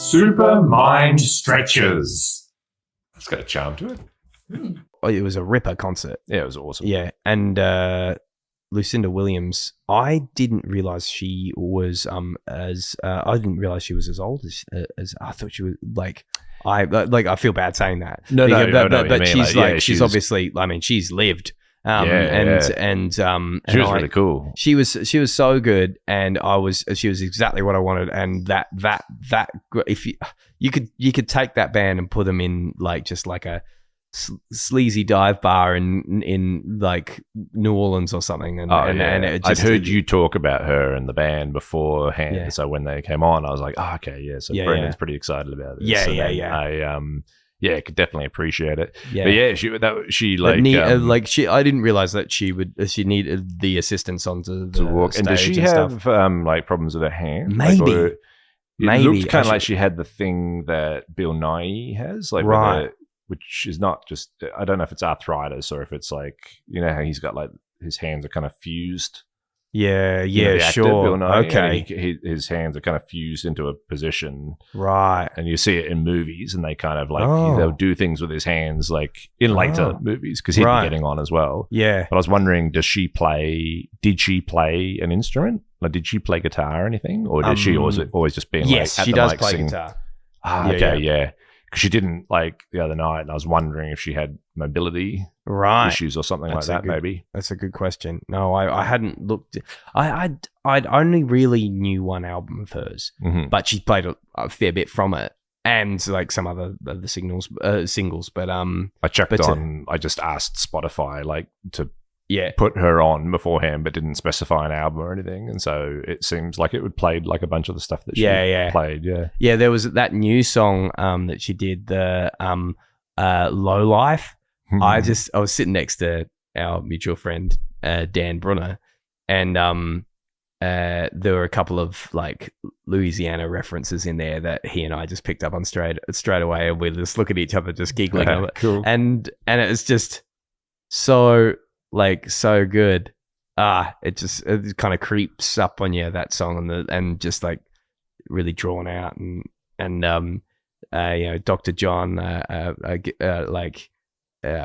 Super Mind Stretchers. It's got a charm to it. Oh, it was a ripper concert. Yeah, it was awesome. Yeah, and Lucinda Williams, I didn't realize she was I didn't realize she was as old as I thought she was. I feel bad saying that. But she's obviously. I mean, she's lived. And she was really cool. She was so good, and she was exactly what I wanted. And that if you could take that band and put them in just like a sleazy dive bar in like New Orleans or something. And I'd heard you talk about her and the band beforehand. Yeah. So when they came on, I was like, okay, yeah. So Brendan's pretty excited about this. I could definitely appreciate it. Yeah. But she I didn't realize that she needed the assistance onto the walk. stage. And does she have problems with her hand? Maybe. It looked kind of like she had the thing that Bill Nye has, right. Which is not just, I don't know if it's arthritis or if it's like, how he's got like his hands are kind of fused. Yeah, actor, sure. Bill Nye, okay. His hands are kind of fused into a position. Right. And you see it in movies and they kind of they'll do things with his hands like in later movies because he'd be getting on as well. Yeah. But I was wondering, did she play an instrument? Like, did she play guitar or anything? Or did she always just be yes, at she the does mic play sing? guitar. Yeah. Because she didn't the other night, and I was wondering if she had mobility issues or something maybe. That's a good question. No, I hadn't looked. I'd only really knew one album of hers, but she played a fair bit from it, and like some other the singles. But I checked I just asked Spotify to yeah, put her on beforehand, but didn't specify an album or anything, and so it seems like it would played like a bunch of the stuff that she played. Yeah. There was that new song that she did, the Low Life. I was sitting next to our mutual friend Dan Brunner, and there were a couple of like Louisiana references in there that he and I just picked up on straight away, and we just look at each other just giggling. Cool. And it was just so good. It kind of creeps up on you, that song, and just like really drawn out, and Dr. John, I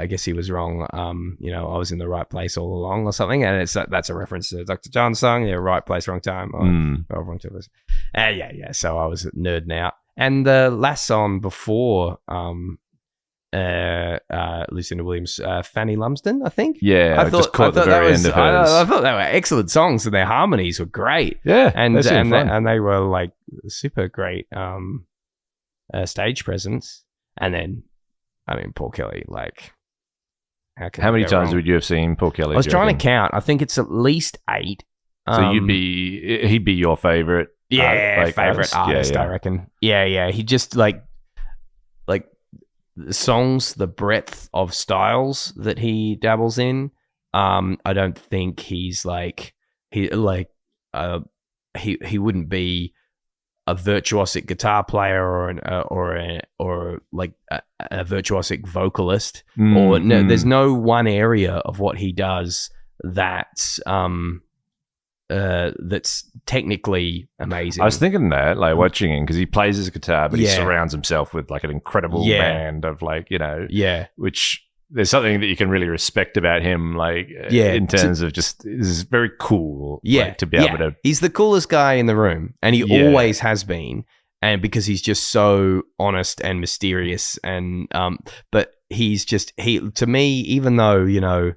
guess he was wrong. I was in the right place all along or something, and that's a reference to Dr. John's song. Yeah, right place, wrong time. Wrong time. So I was nerding out, and the last song before Lucinda Williams, Fanny Lumsden, I think. Yeah, I just caught the very end of hers. I thought they were excellent songs, and their harmonies were great. Yeah, and they were like super great stage presence. And then, I mean, Paul Kelly, like, how many times would you have seen Paul Kelly? I was trying to count. I think it's at least 8. So he'd be your favorite. Favorite artist, I reckon. Yeah. He just like the songs, the breadth of styles that he dabbles in. I don't think he's he wouldn't be a virtuosic guitar player or a virtuosic vocalist. There's no one area of what he does that's technically amazing. I was thinking that, watching him, because he plays his guitar, but he surrounds himself with an incredible band of which there's something that you can really respect about him, in terms of just, this is very cool. To be able to. He's the coolest guy in the room, and he always has been. And because he's just so honest and mysterious, and but he's just to me, even though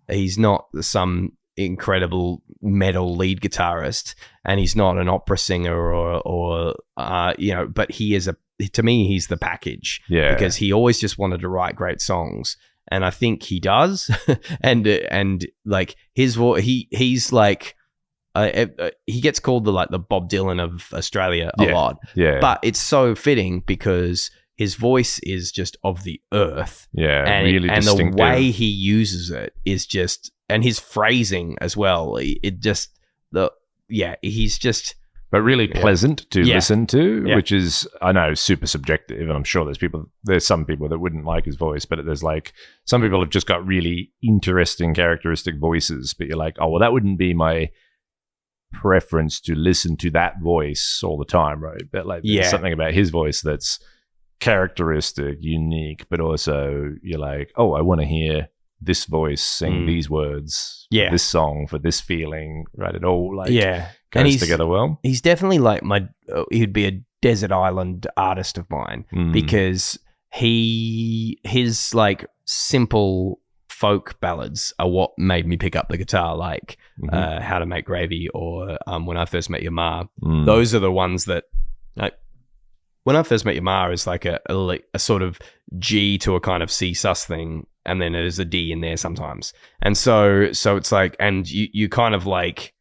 he's not some incredible metal lead guitarist, and he's not an opera singer or but he is to me he's the package, because he always just wanted to write great songs, and I think he does. and like his voice, he's like he gets called the Bob Dylan of Australia a lot, but it's so fitting because his voice is just of the earth, and really distinctive. The way he uses it is just, and his phrasing as well. He's just, but really pleasant to listen to, which is, I know, super subjective, and I'm sure there's some people that wouldn't like his voice, but there's some people have just got really interesting characteristic voices, but you're like, oh well, that wouldn't be my preference to listen to that voice all the time, right? But like, there's something about his voice that's characteristic, unique, but also you're like, oh, I want to hear this voice sing these words, this song for this feeling, right? It all like goes together well. He's definitely like he'd be a desert island artist of mine because his like simple folk ballads are what made me pick up the guitar, like How to Make Gravy or When I First Met Your Ma. Those are the ones that, like, When I First Met Your Ma is like a sort of G to a kind of C sus thing, and then there's a D in there sometimes. And so it's like, and you kind of like,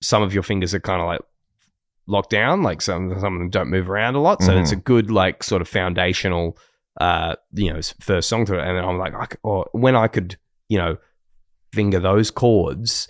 some of your fingers are kind of like locked down, like some of them don't move around a lot. So it's a good like sort of foundational, first song to it. And then I'm like, when I could, finger those chords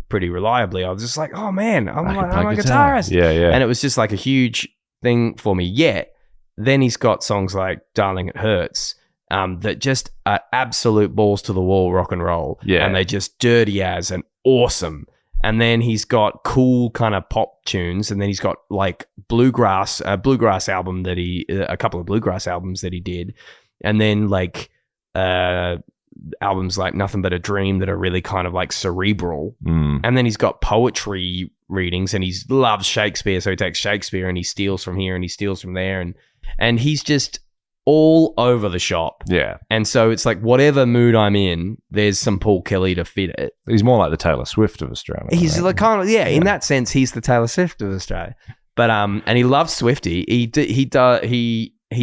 pretty reliably, I was just like, oh man, I'm a guitarist. Yeah. And it was just like a huge thing for me. Yet then he's got songs like Darling It Hurts, that just are absolute balls to the wall rock and roll. Yeah. And they just dirty as and awesome. And then he's got cool kind of pop tunes, and then he's got like bluegrass album a couple of bluegrass albums that he did, and then like albums like Nothing But a Dream that are really kind of like cerebral. And then he's got poetry readings, and he loves Shakespeare, so he takes Shakespeare and he steals from here and he steals from there, and he's just all over the shop. Yeah. And so it's like whatever mood I'm in, there's some Paul Kelly to fit it. He's more like the Taylor Swift of Australia. He's like kind of, in that sense, he's the Taylor Swift of Australia. But and he loves Swiftie. He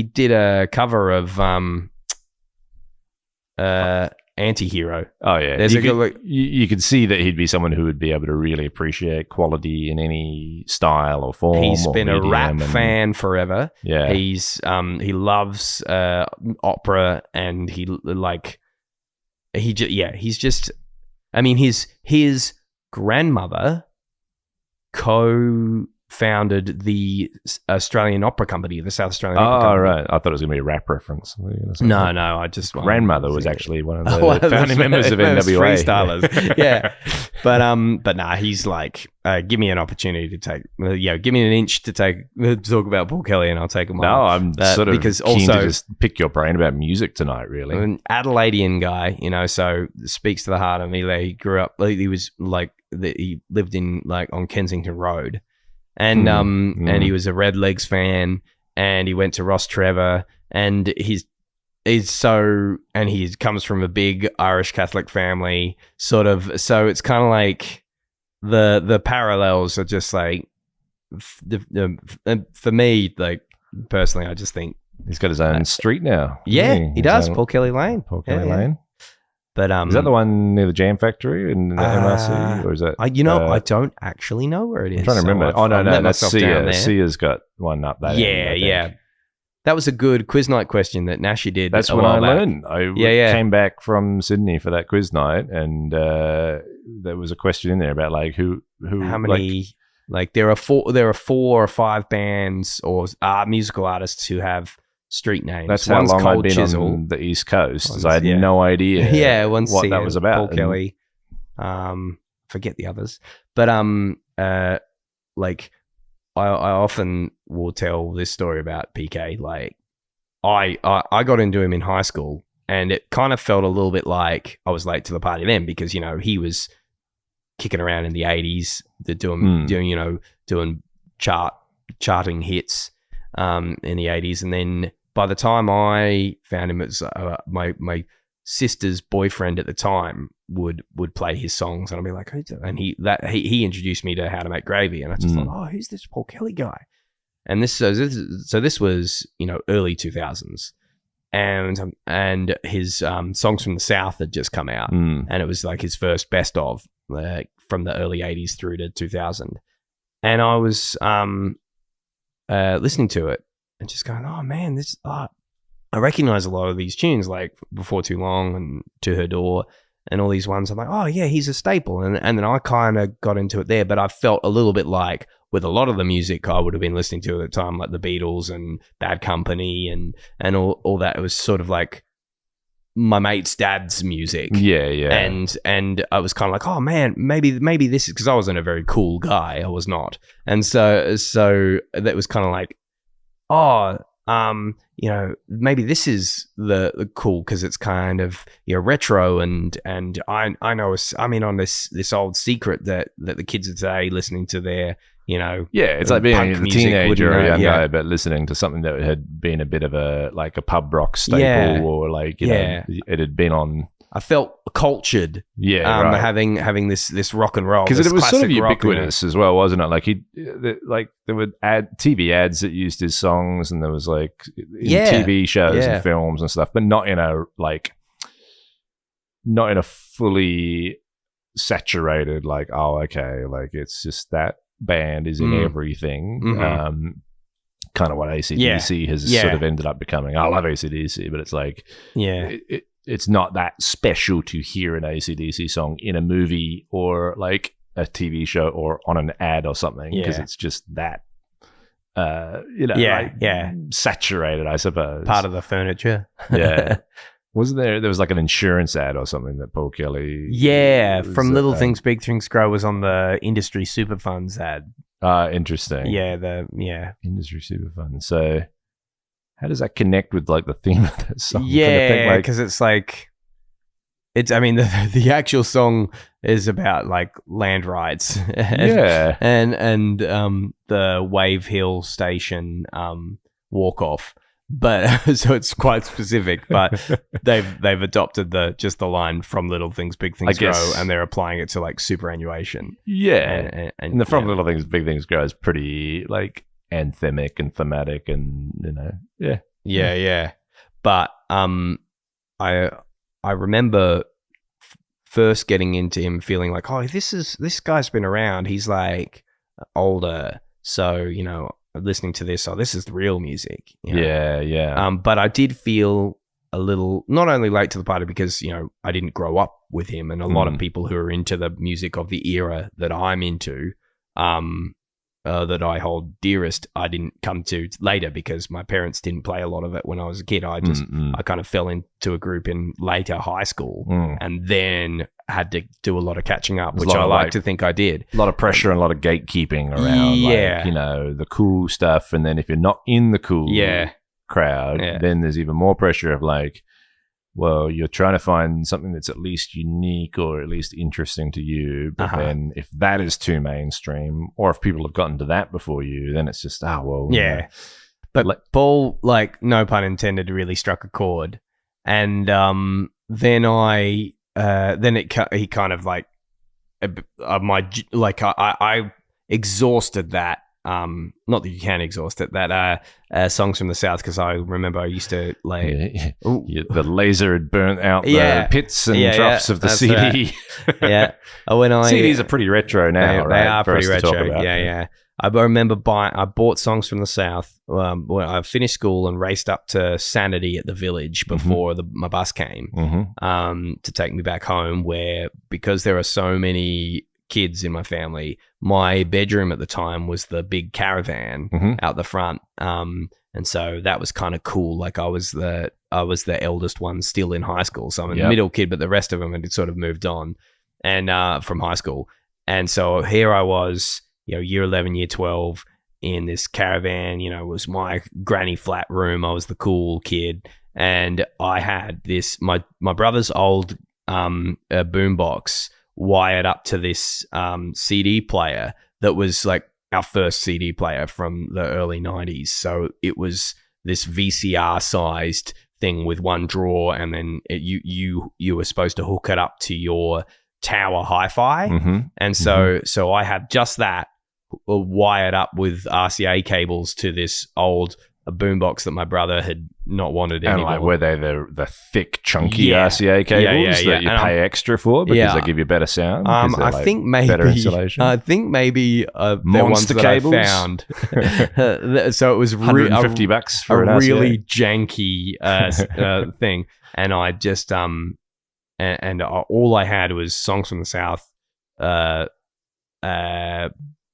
did a cover of Anti-Hero. Oh yeah, you could see that he'd be someone who would be able to really appreciate quality in any style or form. He's been a rap fan forever. Yeah, he's he loves opera, and he's just. I mean, his grandmother co-founded the Australian Opera Company, the South Australian Opera Company. Oh, right. I thought it was going to be a rap reference. No, I just... grandmother was actually one of the founding members of NWA. Freestylers. Yeah. But nah, he's like, give me an opportunity to take... give me an inch to talk about Paul Kelly, and I'll take him on. No, I'm sort of keen to just pick your brain about music tonight, really. An Adelaidean guy, so speaks to the heart of me. He grew up... He was like... He lived in like on Kensington Road. And and he was a Red Legs fan, and he went to Ross Trevor, and he comes from a big Irish Catholic family, sort of. So it's kind of like the parallels are just like for me, like personally, I just think he's got his own street now. Yeah, he does. Paul Kelly Lane. Paul Kelly Lane. But is that the one near the Jam Factory in the MRC, or is that? I don't actually know where it is. I'm trying to remember. No, that's Sia. Sia's got one up there. Yeah. That was a good quiz night question that Nashi did. That's when I learned. I came back from Sydney for that quiz night, and there was a question in there about like who how many like there are 4 or 5 bands or musical artists who have street names. That's how long I'd been on the East Coast. I had no idea what that was about. Paul Kelly. Forget the others. But like I often will tell this story about PK. Like I got into him in high school, and it kind of felt a little bit like I was late to the party then, because he was kicking around in the 80s, doing charting hits in the 80s, and then by the time I found him, it was my sister's boyfriend at the time would play his songs, and I'd be like, who's that? And he introduced me to How to Make Gravy, and I just thought, oh, who's this Paul Kelly guy? And this was early 2000s, and his Songs from the South had just come out, and it was like his first best of from the early 80s through to 2000, and I was listening to it and just going, oh man, I recognize a lot of these tunes, like Before Too Long and To Her Door and all these ones. I'm like, oh yeah, he's a staple. And then I kind of got into it there, but I felt a little bit like with a lot of the music I would have been listening to at the time, like the Beatles and Bad Company and all that, it was sort of like my mate's dad's music. Yeah, yeah. And I was kind of like, oh man, maybe this is, because I wasn't a very cool guy. I was not. And so that was kind of like, oh, maybe this is the cool, because it's kind of, retro, and I know I'm in on this old secret that the kids of today listening to their, it's like being a teenager or a young guy, but listening to something that had been a bit of a pub rock staple, or it had been on. I felt cultured, right. having this rock and roll, because it was sort of ubiquitous as well, wasn't it? Like there were TV ads that used his songs, and there was in TV shows and films and stuff, but not in a fully saturated it's just that band is in everything. Mm-hmm. Kind of what AC/DC has sort of ended up becoming. I love AC/DC, but it's like it's not that special to hear an AC/DC song in a movie or like a TV show or on an ad or something, because it's just that saturated, I suppose. Part of the furniture. Yeah. Wasn't there was like an insurance ad or something that Paul Kelly... Yeah, from Little Things, Big Things Grow was on the Industry Super Funds ad. Interesting. Yeah, Industry Super Funds. So how does that connect with like the theme of that song? Yeah, because the actual song is about like land rights. and the Wave Hill Station walk off. But so it's quite specific, but they've adopted the line from Little Things, Big Things Grow, and they're applying it to like superannuation. Yeah, and the from Little Things, Big Things Grow is pretty like anthemic and thematic, and yeah. But I remember first getting into him, feeling like, oh, this guy's been around. He's like older, so listening to this, this is the real music. Yeah. But I did feel a little, not only late to the party because, I didn't grow up with him, and a lot of people who are into the music of the era that I'm into, that I hold dearest, I didn't come to later because my parents didn't play a lot of it when I was a kid. I kind of fell into a group in later high school and then had to do a lot of catching up, which I like to think I did. A lot of pressure and a lot of gatekeeping around, the cool stuff. And then if you're not in the cool crowd, then there's even more pressure of like, well, you're trying to find something that's at least unique or at least interesting to you. But then if that is too mainstream, or if people have gotten to that before you, then it's just, But Paul, like, no pun intended, really struck a chord. And then he kind of like, I exhausted that. Not that you can exhaust it, that Songs from the South, because I remember I used to like the laser had burnt out the pits and troughs of the CD. Right. When CDs are pretty retro now, right? They are pretty retro. Yeah. I remember I bought Songs from the South when I finished school and raced up to Sanity at the Village before my bus came to take me back home, where, because there are so many kids in my family, my bedroom at the time was the big caravan out the front, and so that was kind of cool. Like I was the eldest one still in high school, so I'm a middle kid, but the rest of them had sort of moved on and from high school, and so here I was, year 11, year 12 in this caravan. It was my granny flat room. I was the cool kid, and I had this my brother's old boombox wired up to this CD player that was like our first CD player from the early 90s. So it was this VCR sized thing with one drawer, and then you were supposed to hook it up to your tower hi-fi. And so I had just that wired up with RCA cables to this old boombox that my brother had not wanted anymore. And like, were they the thick, chunky RCA cables that you pay extra for because they give you better sound? I think maybe better insulation. I think maybe the ones that cables? I found. So it was $150 for a really janky thing, and I just and all I had was Songs from the South,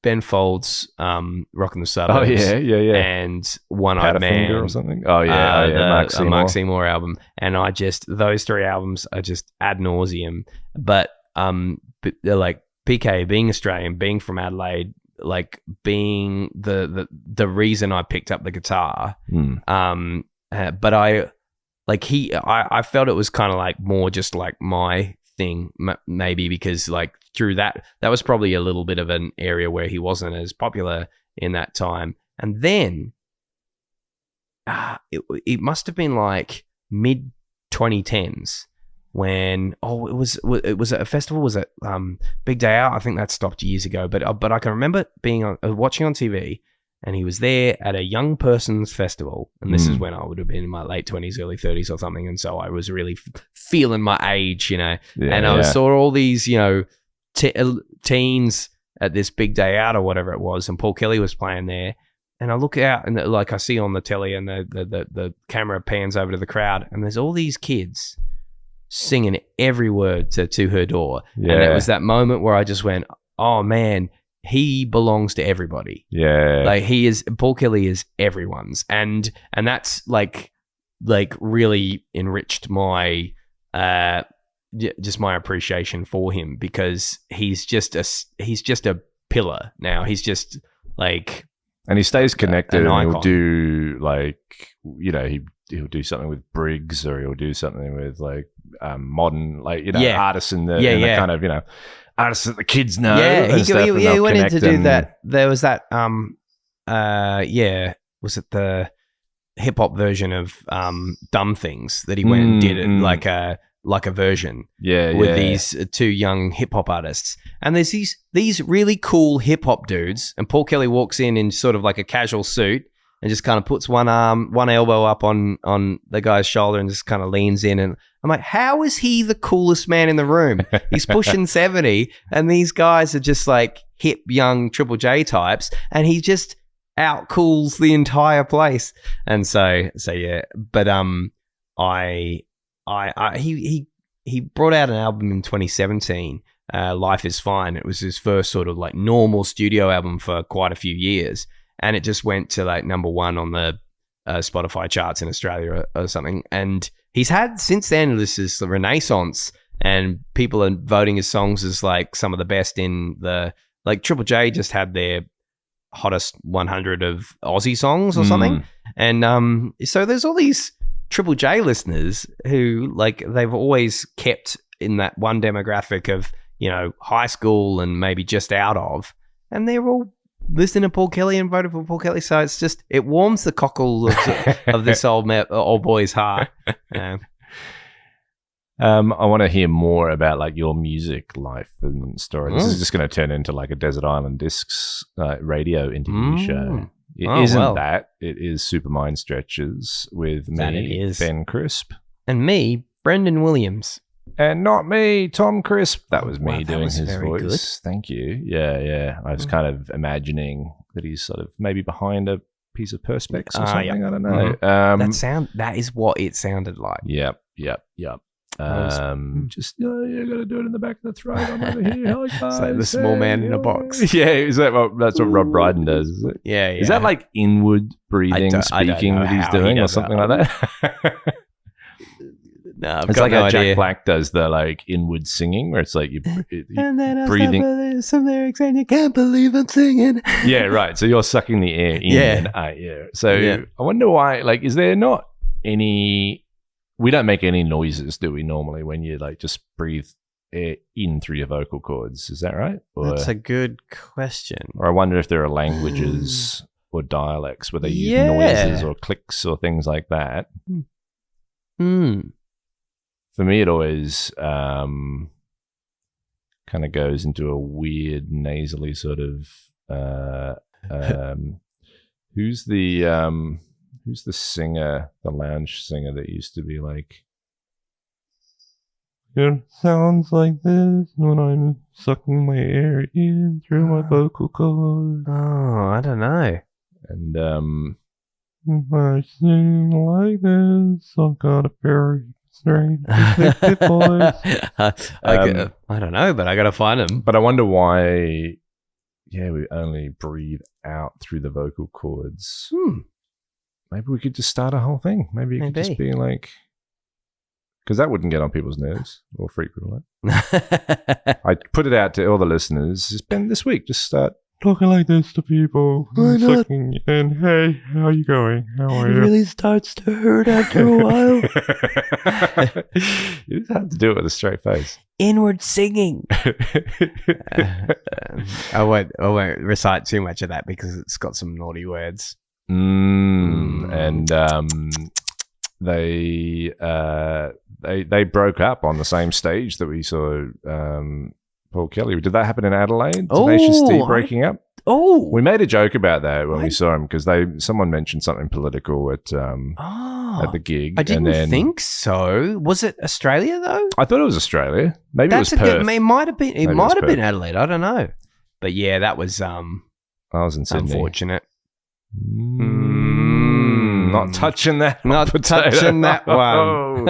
Ben Folds, Rockin' the Suburbs. Oh yeah. And One Eyed Man or something. Oh yeah, the Mark Seymour album. And those 3 albums are just ad nauseum. But they're like PK being Australian, being from Adelaide, like being the reason I picked up the guitar. But I felt it was kind of like more just like my thing, maybe because like through that was probably a little bit of an area where he wasn't as popular in that time. And then it must have been like mid 2010s when it was at a festival, was it Big Day Out? I think that stopped years ago, but I can remember being watching on TV, and he was there at a young person's festival, and this is when I would have been in my late 20s, early 30s or something, and so I was really feeling my age, and I saw all these, teens at this Big Day Out or whatever it was, and Paul Kelly was playing there, and I look out and like I see on the telly, and the camera pans over to the crowd, and there's all these kids singing every word to Her Door, and it was that moment where I just went, oh man, he belongs to everybody. Yeah. Like Paul Kelly is everyone's. And that's like really enriched my, just my appreciation for him, because he's just a pillar now. He's just like, and he stays connected, and icon. He'll do like, he'll do something with Briggs, or he'll do something with like modern, like, artists in the kind of, artists that the kids know. Yeah, he went in to do that. There was that, was it the hip hop version of Dumb Things that he went and did it like a version. With these 2 young hip hop artists. And there's these really cool hip hop dudes, and Paul Kelly walks in sort of like a casual suit and just kind of puts one elbow up on the guy's shoulder and just kind of leans in, and I'm like, how is he the coolest man in the room? He's pushing 70, and these guys are just like hip young Triple J types, and he just outcools the entire place. And so yeah, but he brought out an album in 2017, Life Is Fine. It was his first sort of like normal studio album for quite a few years, and it just went to like number 1 on the Spotify charts in Australia or something. And he's had since then this renaissance, and people are voting his songs as like some of the best in the, like Triple J just had their hottest 100 of Aussie songs or something. And so there's all these Triple J listeners who like they've always kept in that one demographic of, high school and maybe just out of, and they're all listening to Paul Kelly and voted for Paul Kelly. So it's just, it warms the cockle of this old boy's heart. I want to hear more about like your music life and story. This is just going to turn into like a Desert Island Discs radio interview show. It isn't that. It is Super Mind Stretches with me, Ben Crisp. And me, Brendan Williams. And not me, Tom Crisp. That was me doing his voice. Good. Thank you. Yeah. I was kind of imagining that he's sort of maybe behind a piece of Perspex or something. Yep. I don't know. That is what it sounded like. Yep. Just you got to do it in the back of the throat. I'm over here. Hello, guys. It's like the small man in a box. Yeah, is that that's what Rob Brydon does? Is it? Yeah. Is that like inward breathing, speaking that he's doing, or something like that? No, I've it's got like no how idea. Jack Black does the like inward singing, where it's like you and then breathing some lyrics, and you can't believe I'm singing. Yeah, right. So you're sucking the air in and out. Yeah. So I wonder why. Like, is there not any? We don't make any noises, do we? Normally, when you like just breathe air in through your vocal cords, is that right? That's a good question. Or I wonder if there are languages or dialects where they use noises or clicks or things like that. For me, it always kind of goes into a weird nasally sort of. Who's the singer, the lounge singer that used to be like? It sounds like this when I'm sucking my air in through my vocal cords. Oh, I don't know. And if I sing like this, I've got a very strange voice. I don't know, but I gotta find him. But I wonder why we only breathe out through the vocal cords. Maybe we could just start a whole thing. Maybe it could just be like, because that wouldn't get on people's nerves or freak people out. I put it out to all the listeners. Spend this week, just start talking like this to people. Why not? And hey, how are you going? How are you? It really starts to hurt after a while. You just have to do it with a straight face. Inward singing. I won't recite too much of that because it's got some naughty words. And they broke up on the same stage that we saw Paul Kelly. Did that happen in Adelaide? Tenacious D breaking up? We made a joke about that when we saw him because someone mentioned something political at the gig. I didn't think so. Was it Australia though? I thought it was Australia. Maybe it was Perth. It might have been. It might have been Adelaide. I don't know. But yeah, that was I was in Sydney. Unfortunate. Not touching that. Not touching that one.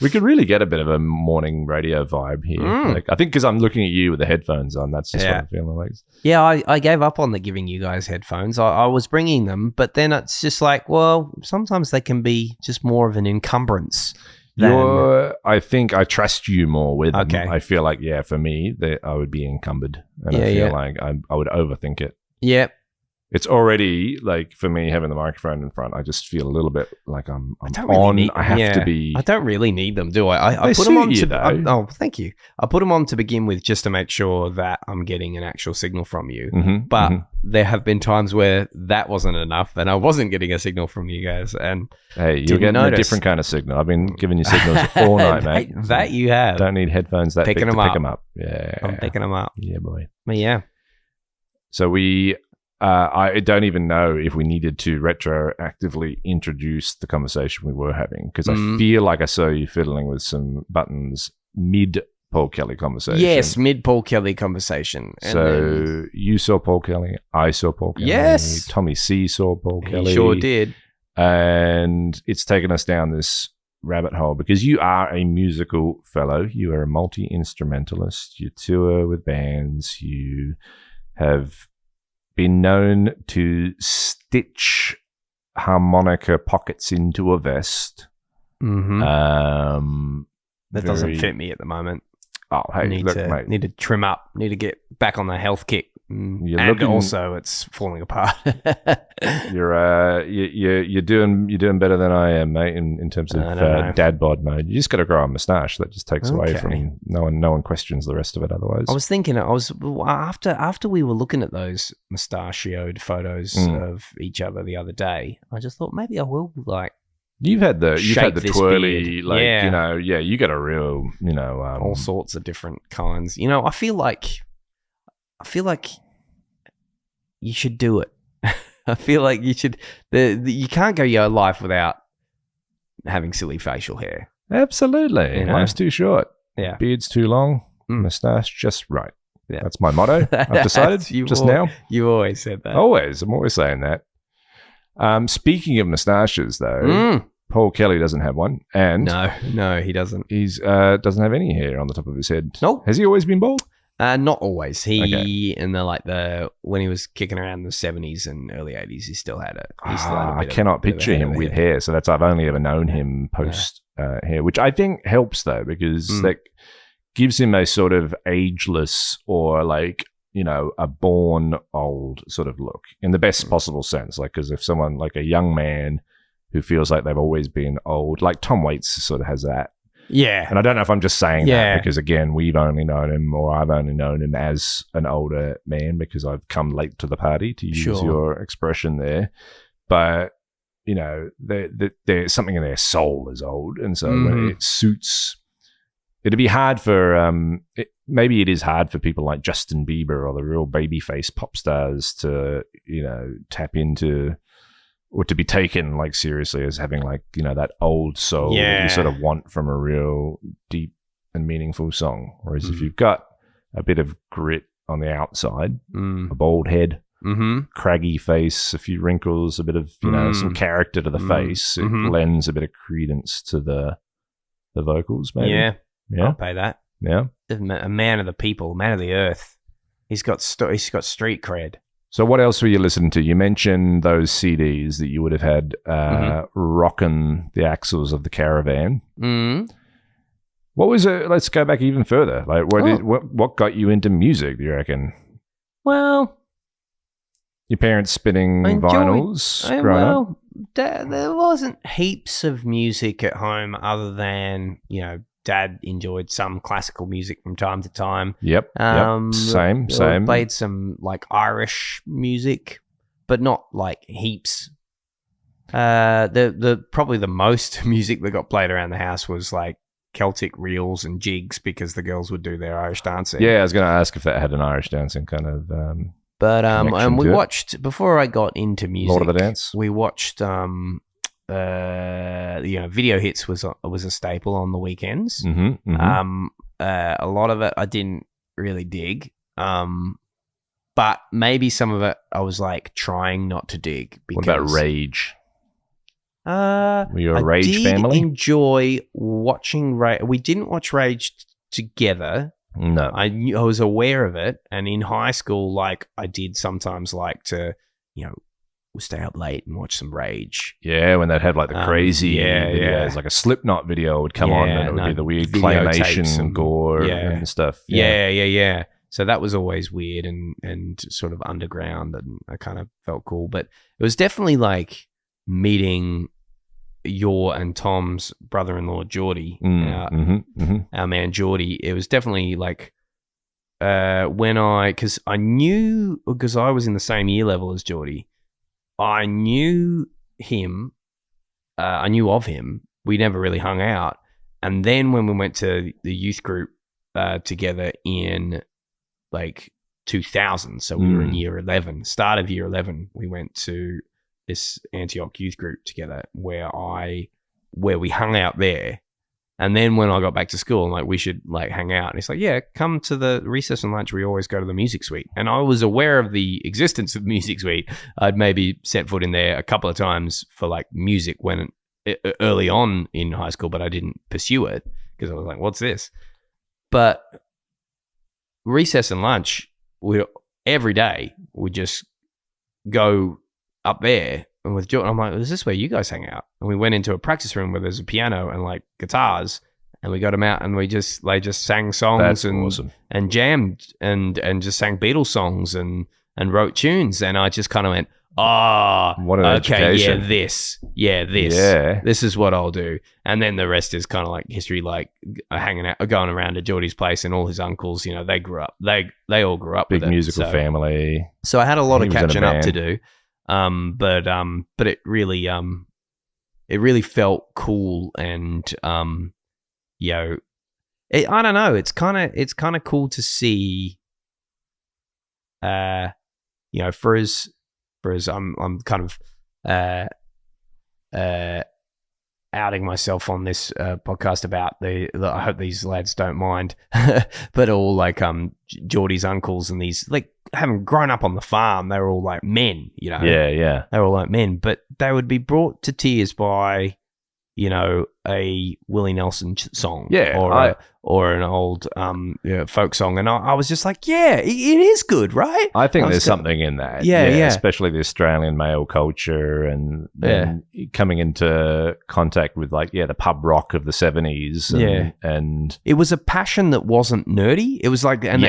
We could really get a bit of a morning radio vibe here. Like, I think because I'm looking at you with the headphones on, that's just what I'm feeling like. Yeah, I gave up on giving you guys headphones. I was bringing them, but then it's just like, well, sometimes they can be just more of an encumbrance. I think I trust you more with them. I feel like, for me, I would be encumbered. And I feel like I would overthink it. Yep. It's already like for me having the microphone in front. I just feel a little bit like I'm I have to be. I don't really need them, do I? I put them on. Oh, thank you. I put them on to begin with just to make sure that I'm getting an actual signal from you. But there have been times where that wasn't enough, and I wasn't getting a signal from you guys. And hey, you're getting a different kind of signal. I've been giving you signals all night, mate. That you have. Don't need headphones that big to pick them up. Yeah, I'm picking them up. Yeah, boy. But yeah. So we. I don't even know if we needed to retroactively introduce the conversation we were having because I feel like I saw you fiddling with some buttons mid Paul Kelly conversation. Yes, mid Paul Kelly conversation. And you saw Paul Kelly, I saw Paul Kelly. Yes. Tommy C saw Paul Kelly. He sure did. And it's taken us down this rabbit hole because you are a musical fellow. You are a multi-instrumentalist. You tour with bands. You have been known to stitch harmonica pockets into a vest. That doesn't fit me at the moment. Oh, hey, mate. Need to trim up. Need to get back on the health kick. Also, it's falling apart. You're doing better than I am, mate. In terms of dad bod mode, you just got to grow a moustache. That just takes away from no one questions the rest of it. Otherwise, I was thinking. After we were looking at those mustachioed photos of each other the other day, I just thought maybe I will like. You've had the twirly, beard. You got a real, all sorts of different kinds. I feel like you should do it. I feel like you should. You can't go your life without having silly facial hair. Absolutely, life's too short. Yeah, beard's too long. Moustache just right. Yeah, that's my motto. I've decided now. You always said that. Always, I'm always saying that. Speaking of moustaches, though, Paul Kelly doesn't have one, and no, he doesn't. He's doesn't have any hair on the top of his head. Nope. Has he always been bald? Not always. When he was kicking around in the 70s and early 80s, he still had it. I cannot picture him with hair, so I've only ever known him post hair, which I think helps though because that gives him a sort of ageless or like a born old sort of look in the best possible sense. Like, because if someone like a young man who feels like they've always been old, like Tom Waits sort of has that. Yeah. And I don't know if I'm just saying that because, again, we've only known him or I've only known him as an older man because I've come late to the party, to use your expression there. But, there's something in their soul is old. And so when it suits, it'd be hard for, maybe it is hard for people like Justin Bieber or the real babyface pop stars to, tap into or to be taken like seriously as having like, that old soul that you sort of want from a real deep and meaningful song. Whereas if you've got a bit of grit on the outside, a bald head, craggy face, a few wrinkles, a bit of, some character to the face, it lends a bit of credence to the vocals, maybe. Yeah. I'll pay that. Yeah. A man of the people, man of the earth. He's got street cred. So what else were you listening to? You mentioned those CDs that you would have had rocking the axles of the Caravan. Mm. What was it? Let's go back even further. Like, what got you into music, do you reckon? Well, your parents spinning vinyls growing up? There wasn't heaps of music at home other than, Dad enjoyed some classical music from time to time. Yep. Same. Played some like Irish music, but not like heaps. Probably the most music that got played around the house was like Celtic reels and jigs because the girls would do their Irish dancing. Yeah, I was going to ask if that had an Irish dancing kind of. And we watched before I got into music. Lord of the Dance. We watched. Video hits was a staple on the weekends. Mm-hmm. A lot of it I didn't really dig, but maybe some of it I was like trying not to dig. Because, what about Rage? Were you a Rage family? I did enjoy watching Rage. We didn't watch Rage together. No, I was aware of it, and in high school, like I did sometimes like to, we'll stay up late and watch some Rage. Yeah, when they'd have like the crazy videos, like a Slipknot video would come on and it would be the weird claymation and gore and stuff. Yeah. So that was always weird and sort of underground, and I kind of felt cool. But it was definitely like meeting your and Tom's brother-in-law, Geordie, our man Geordie. It was definitely like because I was in the same year level as Geordie. I knew him. I knew of him. We never really hung out. And then when we went to the youth group together in like 2000, so we were in year 11, start of year 11, we went to this Antioch youth group together where we hung out there. And then when I got back to school, I'm like, we should like hang out. And he's like, yeah, come to the recess and lunch. We always go to the music suite. And I was aware of the existence of the music suite. I'd maybe set foot in there a couple of times for like music early on in high school, but I didn't pursue it because I was like, what's this? But recess and lunch, every day we'd just go up there. And with Jordan, I'm like, is this where you guys hang out? And we went into a practice room where there's a piano and like guitars, and we got them out and they just sang songs and jammed and just sang Beatles songs and wrote tunes. And I just kind of went, what an education. this is what I'll do. And then the rest is kind of like history, like hanging out, going around to Geordie's place, and all his uncles, they grew up, they all grew up big with it. Musical family. So I had a lot of catching up to do. But it really felt cool, and I don't know. It's kind of cool to see. For as I'm kind of outing myself on this podcast about I hope these lads don't mind, but all like Geordie's uncles and these, like, having grown up on the farm, they were all like men, Yeah. They were all like men, but they would be brought to tears by, a Willie Nelson song, or an old folk song, and I was just like, it is good, right? I think there's something in that, especially the Australian male culture and coming into contact with like the pub rock of the 70s, and it was a passion that wasn't nerdy. It was like and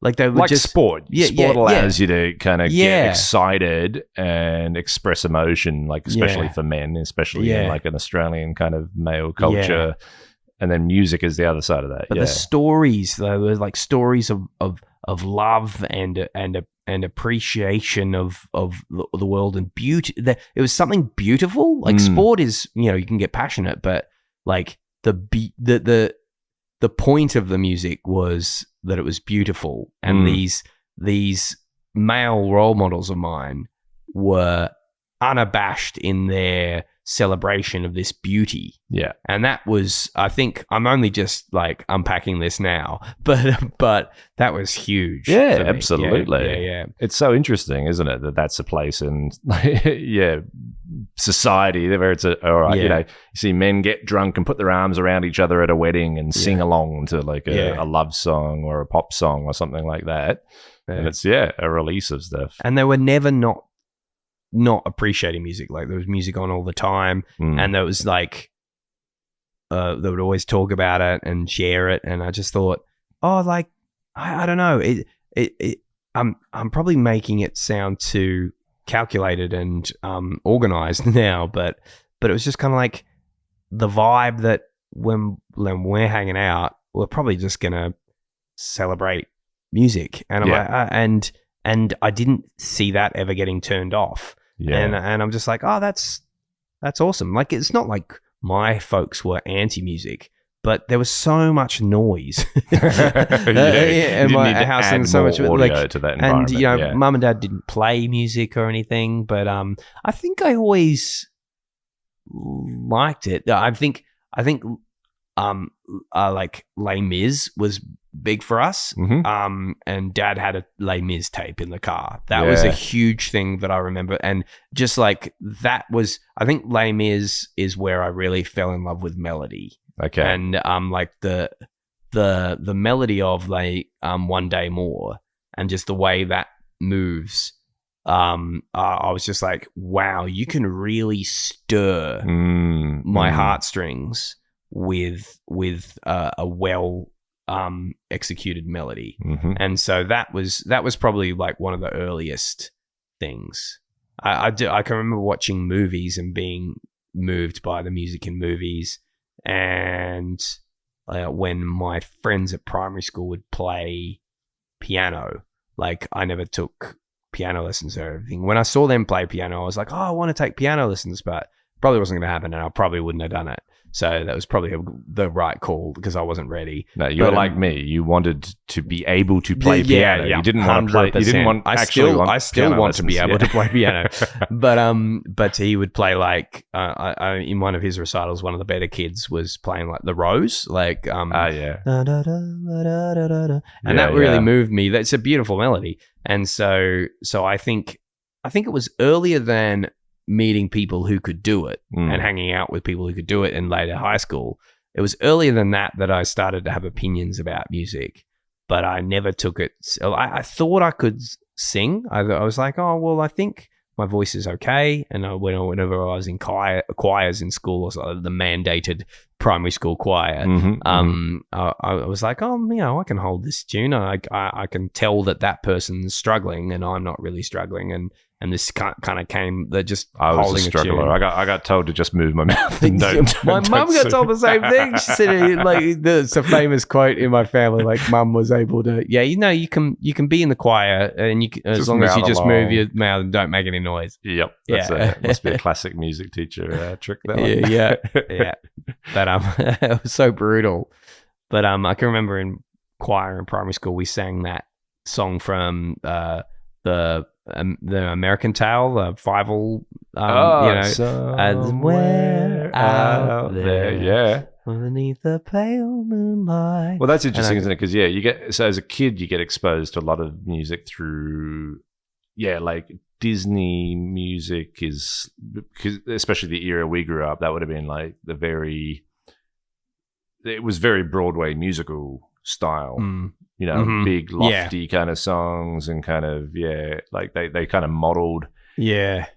like they were like just sport. Sport allows you to kind of get excited and express emotion, like especially for men, especially in like an Australian kind of male culture. And then music is the other side of that. But the stories, though, were like stories of love and appreciation of the world and beauty. It was something beautiful. Like sport is, you can get passionate, but like the point of the music was that it was beautiful, and these male role models of mine were unabashed in their celebration of this beauty. Yeah. And that was, I think, I'm only just like unpacking this now, but that was huge. Yeah, absolutely. Yeah. It's so interesting, isn't it, that that's a place, and society where it's all right, you know, you see men get drunk and put their arms around each other at a wedding and sing along to like a love song or a pop song or something like that. And it's a release of stuff. And they were never not appreciating music. Like there was music on all the time, and there was like they would always talk about it and share it. And I just thought, like I don't know, I'm probably making it sound too calculated and organized now, but it was just kind of like the vibe that when we're hanging out, we're probably just gonna celebrate music, and I'm like, and I didn't see that ever getting turned off. And I'm just like, that's awesome. Like it's not like my folks were anti-music, but there was so much noise in my house, and so much audio to that environment. And you know, mum and dad didn't play music or anything, but I think I always liked it. I think like Les Mis was big for us. And dad had a Les Mis tape in the car. That was a huge thing that I remember. And just like that was, I think Les Mis is where I really fell in love with melody. Okay. And like the melody of like One Day More and just the way that moves. I was just like, wow, you can really stir my heartstrings with a well executed melody. And so that was probably like one of the earliest things. I can remember watching movies and being moved by the music in movies, and when my friends at primary school would play piano, like I never took piano lessons or everything. When I saw them play piano, I was like, I want to take piano lessons, but probably wasn't going to happen, and I probably wouldn't have done it. So that was probably the right call because I wasn't ready. No, you were like me. You wanted to be able to play piano. You didn't want to play. You didn't want. I still want to be able to play piano. But he would play like in one of his recitals. One of the better kids was playing like The Rose, like and that really moved me. That's a beautiful melody, and so I think it was earlier than meeting people who could do it and hanging out with people who could do it in later high school. It was earlier than that I started to have opinions about music, but I never took it. I thought I could sing. I was like, I think my voice is okay. And whenever I was in choirs in school, or the mandated primary school choir, I was like, I can hold this tune. I can tell that person's struggling and I'm not really struggling. And this kind of came that just I was a struggler. I got told to just move my mouth. And my mum got told the same thing. She said, like, it's a famous quote in my family. Like, mum was able to, you can be in the choir, and you can, as long as you just move your mouth and don't make any noise. Yep, must be a classic music teacher trick. That one. Yeah. But it was so brutal. But I can remember in choir in primary school, we sang that song from the American Tale, the Fievel, somewhere out there, underneath the pale moonlight. Well, that's interesting, isn't it? Because you get as a kid, you get exposed to a lot of music through, like Disney music is, because especially the era we grew up, that would have been like it was very Broadway musical style. Big lofty kind of songs, and kind of like they kind of modeled that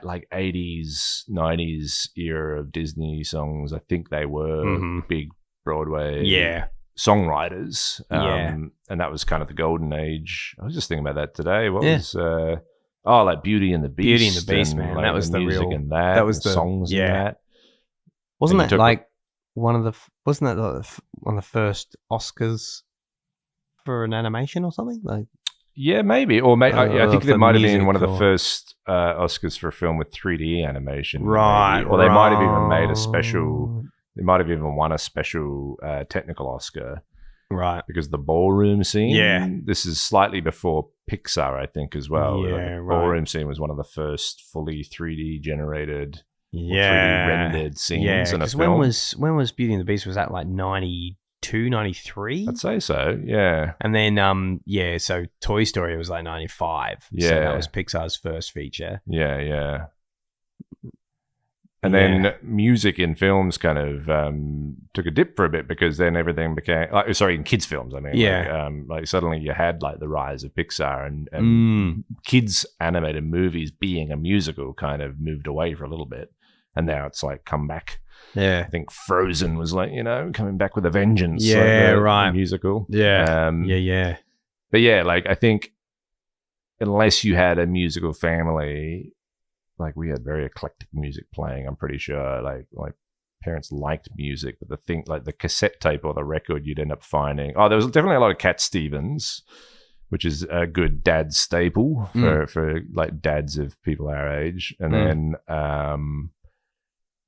like 80s 90s era of Disney songs. I think they were big Broadway songwriters, and that was kind of the golden age. I was just thinking about that today. What was like Beauty and the Beast, man. Like, that was the music real, and that was the songs and that. Wasn't that like one of the first Oscars for an animation or something? Like, maybe, or I think there might have been one of the first Oscars for a film with 3D animation, right? Maybe. Or they might have even made a special. They might have even won a special technical Oscar, right? Because the ballroom scene. Yeah, this is slightly before Pixar, I think, as well. The ballroom scene was one of the first fully 3D generated. 3D rendered scenes in a film. When was Beauty and the Beast? Was that like 92 92, 93? I'd say so, yeah. And then, so Toy Story was like 95. Yeah. So that was Pixar's first feature. Yeah. And then music in films kind of took a dip for a bit because then everything became... in kids' films, I mean. Yeah. Like suddenly you had like the rise of Pixar and kids' animated movies being a musical kind of moved away for a little bit. And now it's like come back. Yeah. I think Frozen was like, coming back with a vengeance. Yeah, like right. The musical. Yeah. But yeah, like I think unless you had a musical family... Like we had very eclectic music playing. I'm pretty sure. Like my parents liked music, but the thing, like the cassette tape or the record, you'd end up finding. Oh, there was definitely a lot of Cat Stevens, which is a good dad staple for like dads of people our age. And then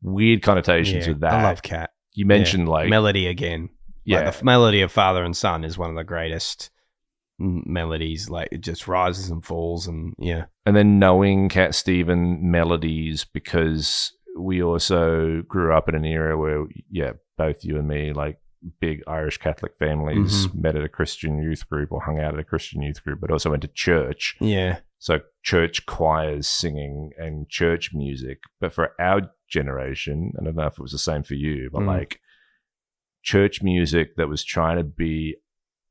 weird connotations with that. I love Cat. You mentioned like melody again. Yeah, like the melody of Father and Son is one of the greatest melodies. Like it just rises and falls, and and then knowing Cat Stevens melodies because we also grew up in an era where both you and me, like big Irish Catholic families, met at a Christian youth group or hung out at a Christian youth group, but also went to church. So church choirs singing and church music. But for our generation, I don't know if it was the same for you, but like church music that was trying to be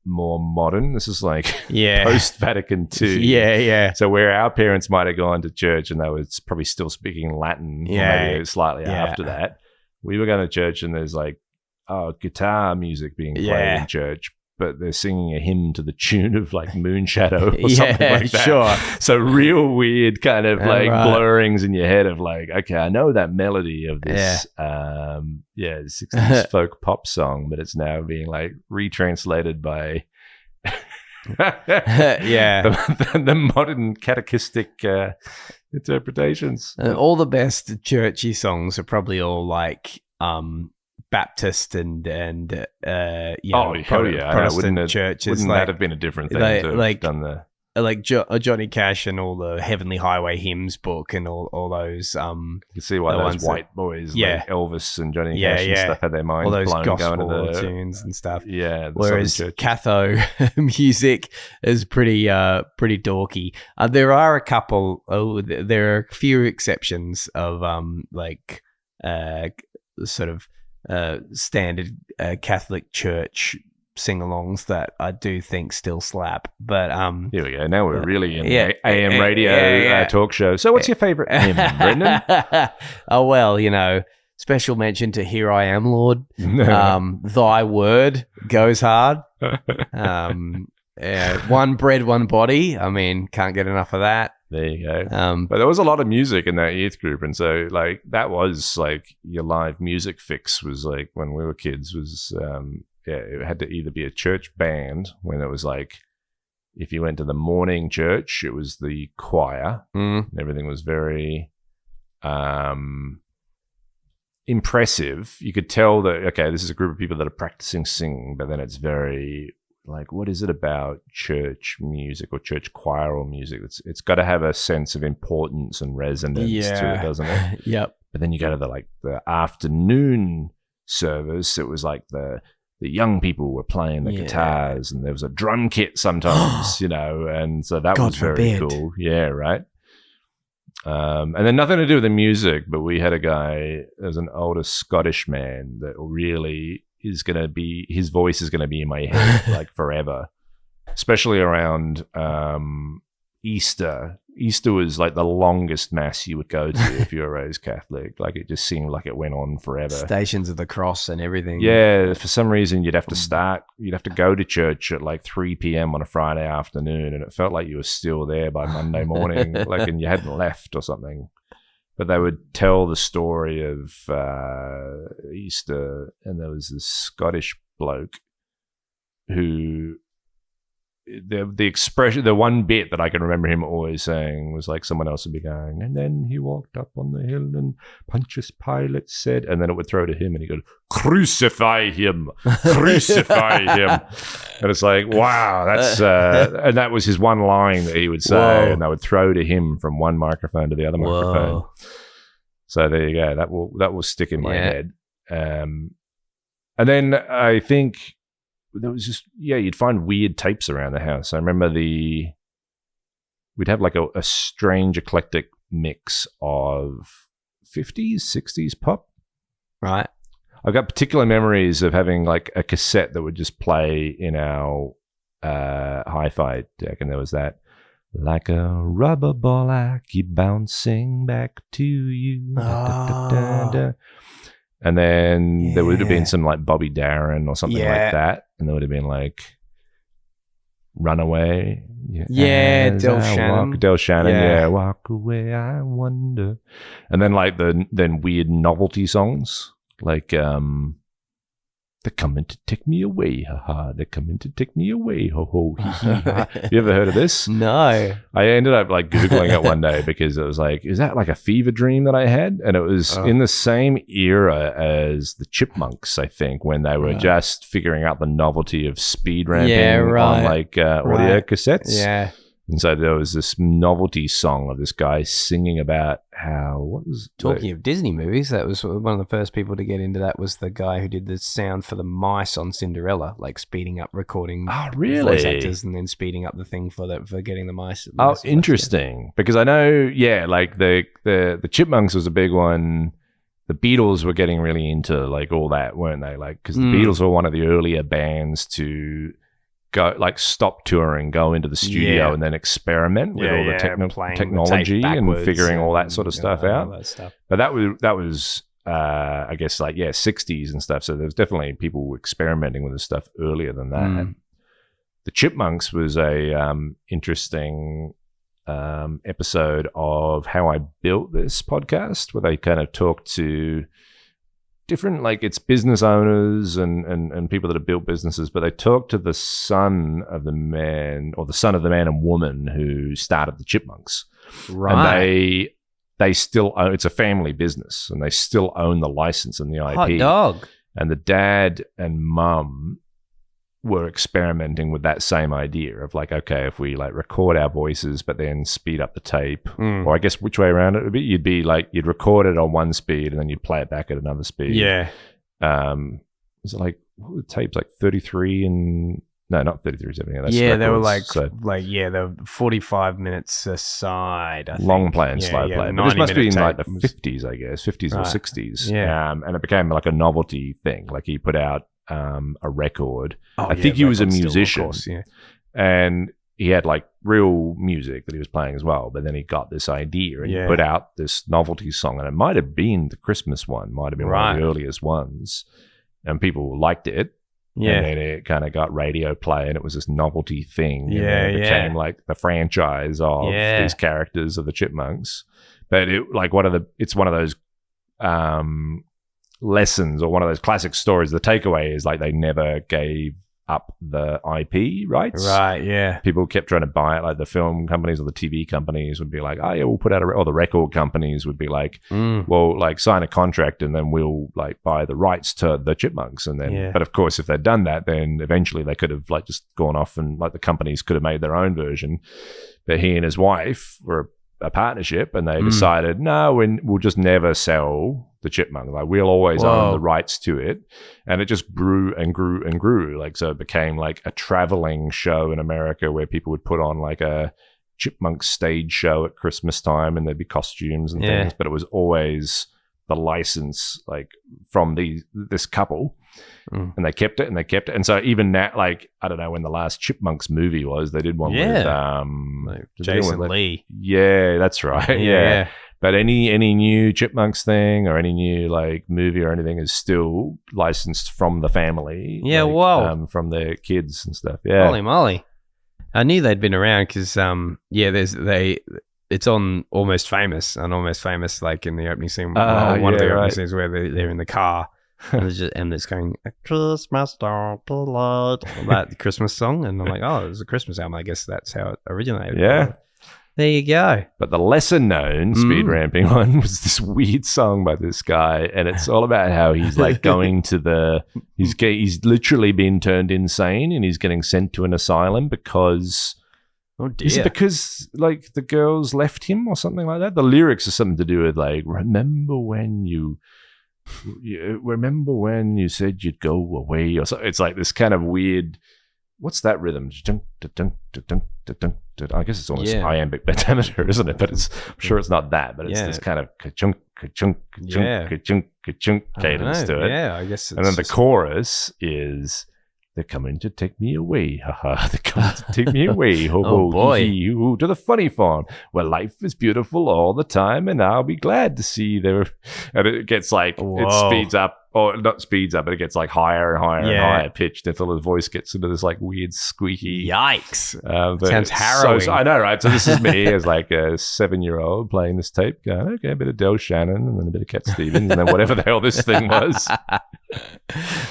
more modern. This is like post Vatican II. So where our parents might have gone to church and they were probably still speaking Latin, maybe slightly after that, we were going to church and there's like guitar music being played in church, but they're singing a hymn to the tune of like Moonshadow or something like that. Sure. So real weird kind of blurrings in your head of like, okay, I know that melody of this 60s folk pop song, but it's now being like retranslated by the modern catechistic interpretations. All the best churchy songs are probably all like Baptist and Protestant churches. Wouldn't that have been a different thing to have done the Johnny Cash and all the Heavenly Highway hymns book and all those you see why those white boys like Elvis and Johnny Cash and stuff had their minds all those blown gospel going to the tunes and stuff. Whereas Catho music is pretty dorky. There are a few exceptions of sort of standard Catholic church sing-alongs that I do think still slap. But here we go. Now we're really in the AM radio talk show. So what's your favorite hymn, Brendan? Oh, well, special mention to Here I Am, Lord. Thy Word goes hard. One bread, one body. I mean, can't get enough of that. There you go. But there was a lot of music in that youth group, and so like that was like your live music fix was like when we were kids was it had to either be a church band when it was like if you went to the morning church, it was the choir. And everything was very impressive. You could tell that, okay, this is a group of people that are practicing singing, but then it's very like, what is it about church music or church choir or music? It's got to have a sense of importance and resonance to it, doesn't it? Yep. But then you go to the afternoon service. It was like the young people were playing the guitars, and there was a drum kit sometimes, and so that was very cool. Yeah, right. And then nothing to do with the music, but we had a guy, there's an older Scottish man that really is going to be, his voice is going to be in my head like forever, especially around Easter. Easter was like the longest mass you would go to if you were raised Catholic. Like it just seemed like it went on forever. Stations of the Cross and everything. Yeah, for some reason you'd have to go to church at like 3 p.m. on a Friday afternoon, and it felt like you were still there by Monday morning, like, and you hadn't left or something. But they would tell the story of Easter, and there was this Scottish bloke who, the expression, the one bit that I can remember him always saying was like someone else would be going, and then he walked up on the hill and Pontius Pilate said, and then it would throw to him and he'd go, crucify him, crucify him. And it's like, wow, that's, and that was his one line that he would say. Whoa. And they would throw to him from one microphone to the other microphone. So there you go. That will stick in my head. And then I think there was just, you'd find weird tapes around the house. I remember we'd have like a strange eclectic mix of 50s, 60s pop. Right. I've got particular memories of having like a cassette that would just play in our hi-fi deck, and there was that, like a rubber ball I keep bouncing back to you. Oh. Da, da, da, da. And then there would have been some like Bobby Darin or something like that, and there would have been like Runaway. Del Shannon. Walk away, I wonder. And then like then weird novelty songs like they're coming to take me away, haha. They're coming to take me away, ho ho. You ever heard of this? No. I ended up like Googling it one day because it was like, is that like a fever dream that I had? And it was in the same era as the Chipmunks, I think, when they were just figuring out the novelty of speed ramping on like audio cassettes. Yeah. And so there was this novelty song of this guy singing about how... Talking of Disney movies, that was one of the first people to get into that was the guy who did the sound for the mice on Cinderella, like speeding up recording voice actors and then speeding up the thing for getting the mice. Oh, interesting. Because I know, like the Chipmunks was a big one. The Beatles were getting really into like all that, weren't they? Like, because the Beatles were one of the earlier bands to... go like stop touring, go into the studio and then experiment with all the technology and figuring all that sort of stuff out. But that was I guess like 60s and stuff. So there's definitely people experimenting with this stuff earlier than that. The Chipmunks was a interesting episode of How I Built This podcast, where they kind of talked to different, like it's business owners and people that have built businesses, but they talk to the son of the man and woman who started the Chipmunks. Right. And they still own, it's a family business, and they still own the license and the IP. Hot dog. And the dad and mum were experimenting with that same idea of like, okay, if we like record our voices but then speed up the tape, or I guess which way around it would be, you'd record it on one speed and then you'd play it back at another speed. Is it like, what were the tapes, like 33 and no, not 33/70. That's they were they were 45 minutes aside, I think. Long play and slow play. But this must be in like the 50s, I guess, 50s or 60s. And it became like a novelty thing. Like he put out a record. I think he was a musician, of course, and he had like real music that he was playing as well. But then he got this idea and he put out this novelty song, and it might have been the Christmas one, might have been one of the earliest ones, and people liked it. And then it kind of got radio play, and it was this novelty thing. And then it became like the franchise of these characters of the Chipmunks. But it's one of those lessons, or one of those classic stories. The takeaway is like they never gave up the IP rights. Right, yeah. People kept trying to buy it. Like the film companies or the TV companies would be like, oh yeah, we'll put out or the record companies would be like, well, like sign a contract and then we'll like buy the rights to the Chipmunks. And then, but of course, if they'd done that, then eventually they could have like just gone off and like the companies could have made their own version. But he and his wife were a partnership, and they decided, no, we'll just never sell the Chipmunk. Like we'll always own the rights to it. And it just grew and grew and grew. Like, so it became like a traveling show in America where people would put on like a Chipmunk stage show at Christmas time, and there'd be costumes and things, but it was always the license like from this couple. And they kept it and they kept it. And so even now, like, I don't know when the last Chipmunks movie was, they did one with like Jason Lee. Yeah, that's right. Yeah. But any new Chipmunks thing or any new like movie or anything is still licensed from the family. Yeah, like, from their kids and stuff. Yeah. Holy moly. I knew they'd been around because it's on Almost Famous, like in the opening scene, one of the opening scenes where they're in the car. And it's going, a Christmas delight, that Christmas song. And I'm like, oh, it was a Christmas album. I guess that's how it originated. Yeah. There you go. But the lesser known speed ramping one was this weird song by this guy. And it's all about how he's like going to he's literally been turned insane and he's getting sent to an asylum because... Oh dear. Is it because like the girls left him or something like that? The lyrics are something to do with like, remember when you remember when you said you'd go away? Or so, it's like this kind of weird. What's that rhythm? I guess it's almost iambic pentameter, isn't it? But I'm sure it's not that. But it's this kind of ka-chunk, ka-chunk, ka-chunk, ka-chunk, ka-chunk cadence to it. Yeah, I guess. And then the chorus is, "They're coming to take me away, haha. They're coming to take me away, ho ho, boy, to the funny farm where life is beautiful all the time, and I'll be glad to see there." And it gets like it speeds up, or not speeds up, but it gets like higher and higher and higher pitched until his voice gets into this like weird squeaky. Yikes! Sounds harrowing. I know, right? So this is me as like a 7-year-old playing this tape, going, okay, a bit of Del Shannon and then a bit of Cat Stevens and then whatever the hell this thing was.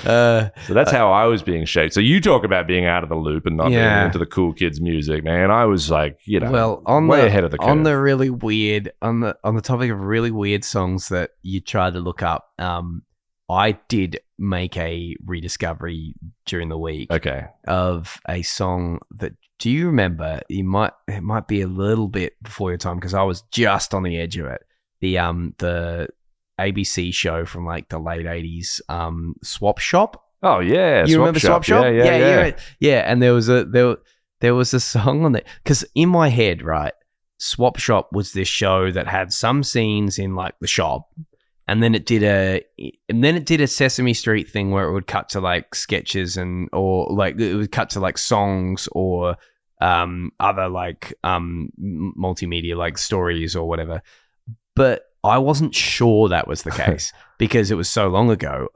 So that's how I was being shaped. So you talk about being out of the loop and not being into the cool kids music, man. I was like, way ahead of the curve. On the really weird, on the topic of really weird songs that you tried to look up, I did make a rediscovery during the week of a song that, do you remember? It might be a little bit before your time because I was just on the edge of it. The ABC show from like the late 80s, Swap Shop. Oh yeah, you remember Swap Shop? Yeah. And there was a song on there because in my head, right, Swap Shop was this show that had some scenes in like the shop, and then it did a Sesame Street thing where it would cut to like sketches or like it would cut to like songs or other like multimedia like stories or whatever, but I wasn't sure that was the case because it was so long ago.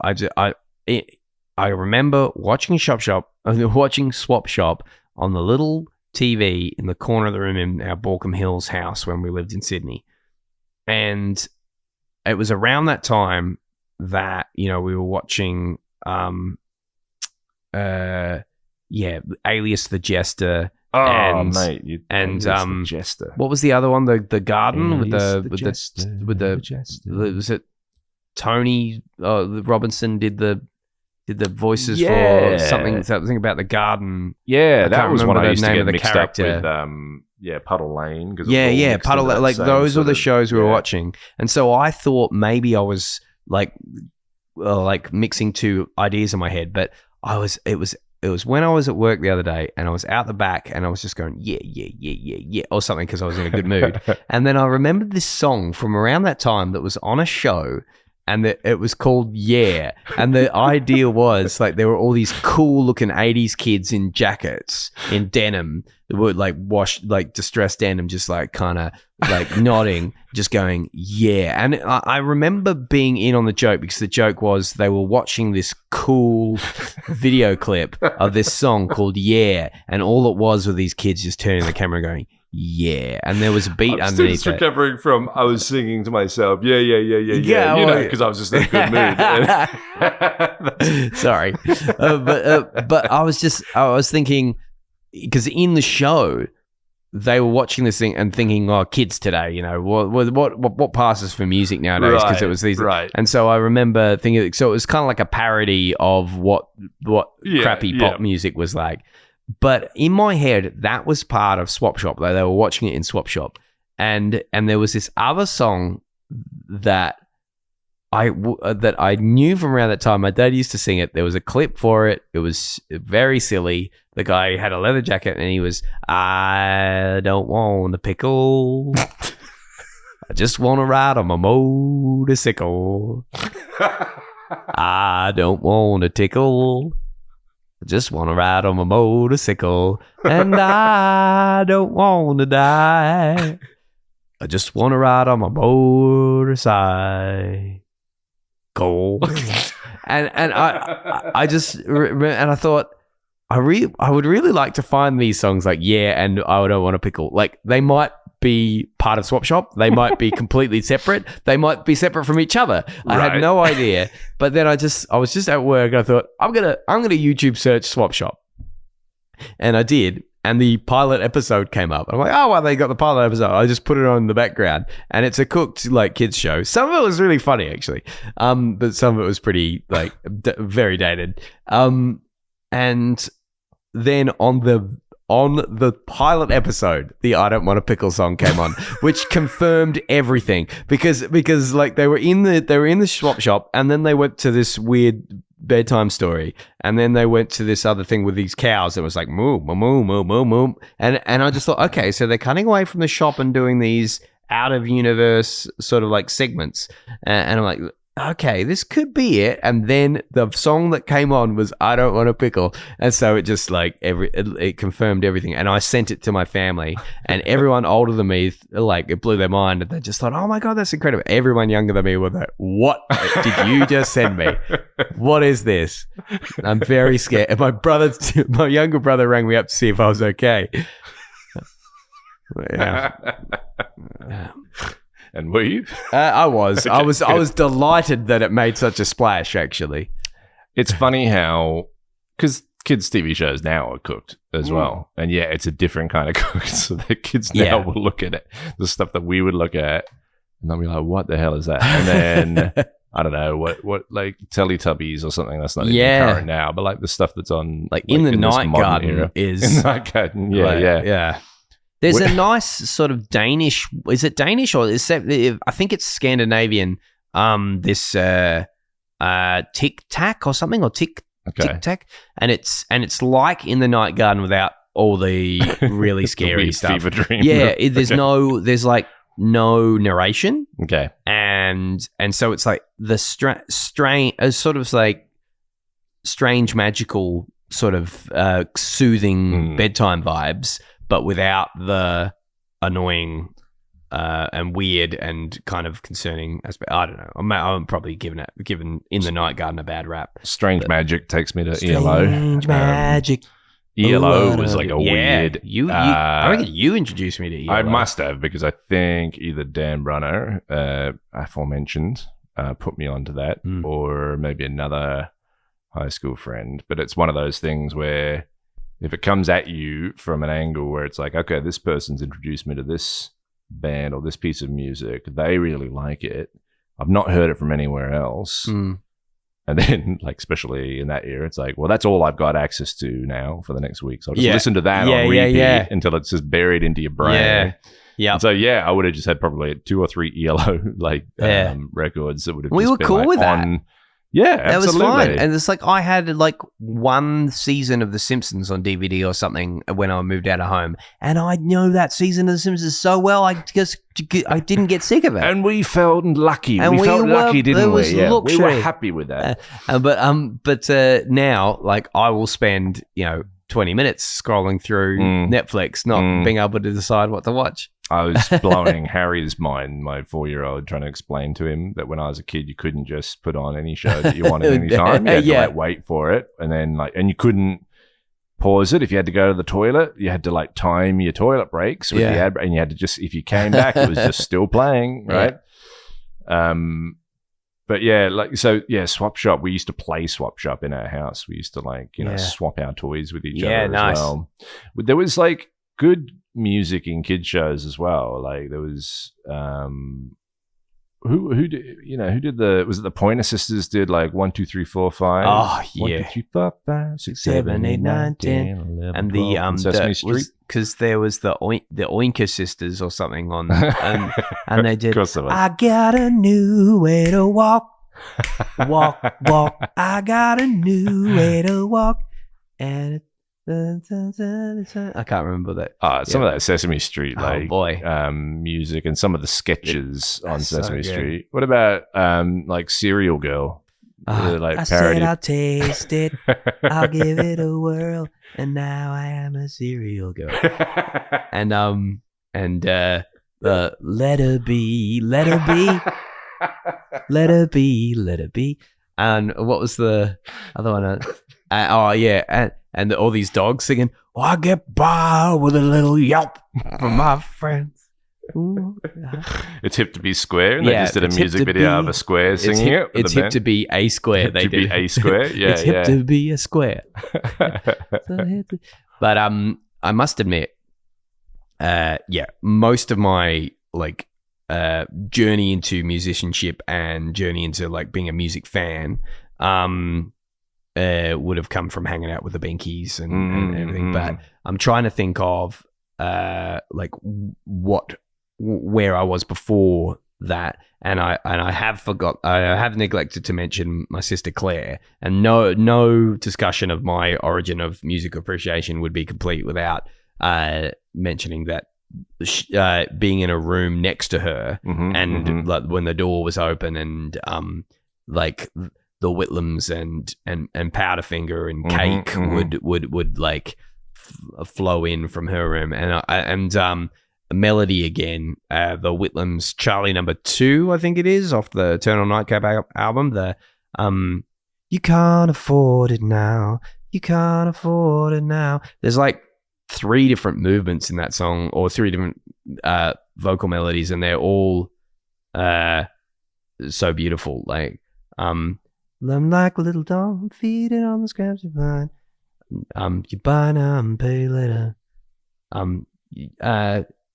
I remember watching Swap Shop on the little TV in the corner of the room in our Balcombe Hills house when we lived in Sydney, and it was around that time that we were watching, Alias the Jester. Oh, mate! The Jester. What was the other one? The Garden with the Jester. Was it Tony Robinson did the voices for something about the garden? Yeah, that was one I used to get mixed up with. Puddle Lane. Puddle Lane. Like those were the shows we were watching, and so I thought maybe I was like mixing two ideas in my head, but It was when I was at work the other day and I was out the back and I was just going, yeah, or something because I was in a good mood. And then I remembered this song from around that time that was on a show and that it was called Yeah. And the idea was like there were all these cool looking 80s kids in jackets, in denim, that were like washed, like distressed denim, just like kind of like nodding, just going, yeah. And I remember being in on the joke because the joke was they were watching this cool video clip of this song called Yeah. And all it was were these kids just turning the camera going, yeah. And there was a beat underneath it. Recovering from, I was singing to myself, yeah, because I was just in a good mood. Sorry. But I was thinking, because in the show, they were watching this thing and thinking, oh, kids today, what passes for music nowadays? Because it was these, and so I remember thinking, so it was kind of like a parody of what crappy pop music was like. But in my head, that was part of Swap Shop. Like they were watching it in Swap Shop, and there was this other song that I knew from around that time. My dad used to sing it. There was a clip for it. It was very silly. The guy had a leather jacket and he was, I don't want a pickle. I just want to ride on my motorcycle. I don't want a tickle. I just want to ride on my motorcycle. And I don't want to die. I just want to ride on my motorcycle. and I just remember, and I thought I would really like to find these songs like Yeah and I Don't Want a Pickle. Like they might be part of Swap Shop. They might be completely separate. They might be separate from each other. I had no idea. But then I was just at work and I thought I'm gonna YouTube search Swap Shop, and I did. And the pilot episode came up. I'm like, oh, well, they got the pilot episode. I just put it on in the background. And it's a cooked, like, kids show. Some of it was really funny, actually. But some of it was pretty, like, very dated. And then on on the pilot episode, the I Don't Want a Pickle song came on, which confirmed everything because like they were in the swap shop, and then they went to this weird bedtime story, and then they went to this other thing with these cows that was like moo moo moo moo moo moo, and I just thought, okay, so they're cutting away from the shop and doing these out of universe sort of like segments, and I'm like, okay, this could be it. And then the song that came on was I Don't Want a Pickle. And so it just like it confirmed everything. And I sent it to my family, and everyone older than me, like it blew their mind. And they just thought, oh my God, that's incredible. Everyone younger than me was like, what did you just send me? What is this? I'm very scared. And my younger brother rang me up to see if I was okay. Yeah. And were you? I was. Okay, I was delighted that it made such a splash, actually. It's funny how, because kids' TV shows now are cooked as well. And yeah, it's a different kind of cook. So the kids now will look at it, the stuff that we would look at, and they'll be like, what the hell is that? And then, I don't know, what like Teletubbies or something that's not even current now, but like the stuff that's on. Like in the Night Garden is. In the Night Garden, yeah. There's a nice sort of Danish. Is it Danish or is that, I think it's Scandinavian. This Tic Tac or something, or Tic Tac, and it's like in the Night Garden without all the really scary stuff. Fever dream. Yeah, there's like no narration. Okay, and so it's like the sort of like strange magical sort of soothing bedtime vibes, but without the annoying and weird and kind of concerning aspect. I don't know. I'm probably giving In the Night Garden a bad rap. Strange Magic takes me to ELO. Strange Magic. ELO was like a weird. I reckon you introduced me to ELO. I must have, because I think either Dan Brunner, aforementioned, put me onto that, or maybe another high school friend. But it's one of those things where, if it comes at you from an angle where it's like, okay, this person's introduced me to this band or this piece of music, they really like it, I've not heard it from anywhere else. And then, like, especially in that era, it's like, well, that's all I've got access to now for the next week. So I'll just listen to that on repeat until it's just buried into your brain. Yeah. So, I would have just had probably 2 or 3 ELO, like, records that would have we just were been cool like with on, that. Yeah, that absolutely. was fine. And it's like I had like one season of The Simpsons on DVD or something when I moved out of home, and I know that season of The Simpsons so well, I didn't get sick of it. And we felt lucky. We felt lucky, didn't we? Yeah, we were happy with that. But now, like, I will spend 20 minutes scrolling through Netflix, not being able to decide what to watch. I was blowing Harry's mind, my 4-year-old, trying to explain to him that when I was a kid, you couldn't just put on any show that you wanted anytime. You had to like wait for it, and then and you couldn't pause it if you had to go to the toilet. You had to like time your toilet breaks with the ad, and you had to just, if you came back, it was just still playing, right? But swap shop. We used to play swap shop in our house. We used to swap our toys with each other as well. There was like good music in kids shows as well. Like there was who did was it the Pointer Sisters did like 1 2 3 4 5? Oh yeah. 1 2 3 4 5 6 7 8 9 10 11 and 12, the Sesame Street, because there was the Oinker Sisters or something on and they did I got a new way to walk I got a new way to walk, and I can't remember that. Some of that Sesame Street, music, and some of the sketches on Sesame Street. What about like Cereal Girl? Like I parody. said I'll taste it, I'll give it a whirl, and now I am a cereal girl. and let her be, let her be, let her be, let her be. And what was the other one? And all these dogs singing, I get by with a little yelp from my friends. Ooh. It's hip to be square, and they just did a music video of a square singing it. It's hip to be a square. They did a square. Yeah, it's hip to be a square. But I must admit, most of my like journey into musicianship and journey into like being a music fan would have come from hanging out with the Binkies and everything. But I'm trying to think of like where I was before that, and I have neglected to mention my sister Claire, and no discussion of my origin of music appreciation would be complete without mentioning that being in a room next to her, like when the door was open, and like the Whitlams and Powderfinger and Cake would like flow in from her room, and Melody again, the Whitlams' Charlie No. 2, I think it is, off the Eternal Nightcap album. The you can't afford it now, you can't afford it now. There's like 3 different movements in that song, or 3 different vocal melodies, and they're all so beautiful. Like I'm like a little dog feeding on the scraps you find. You buy now and pay later.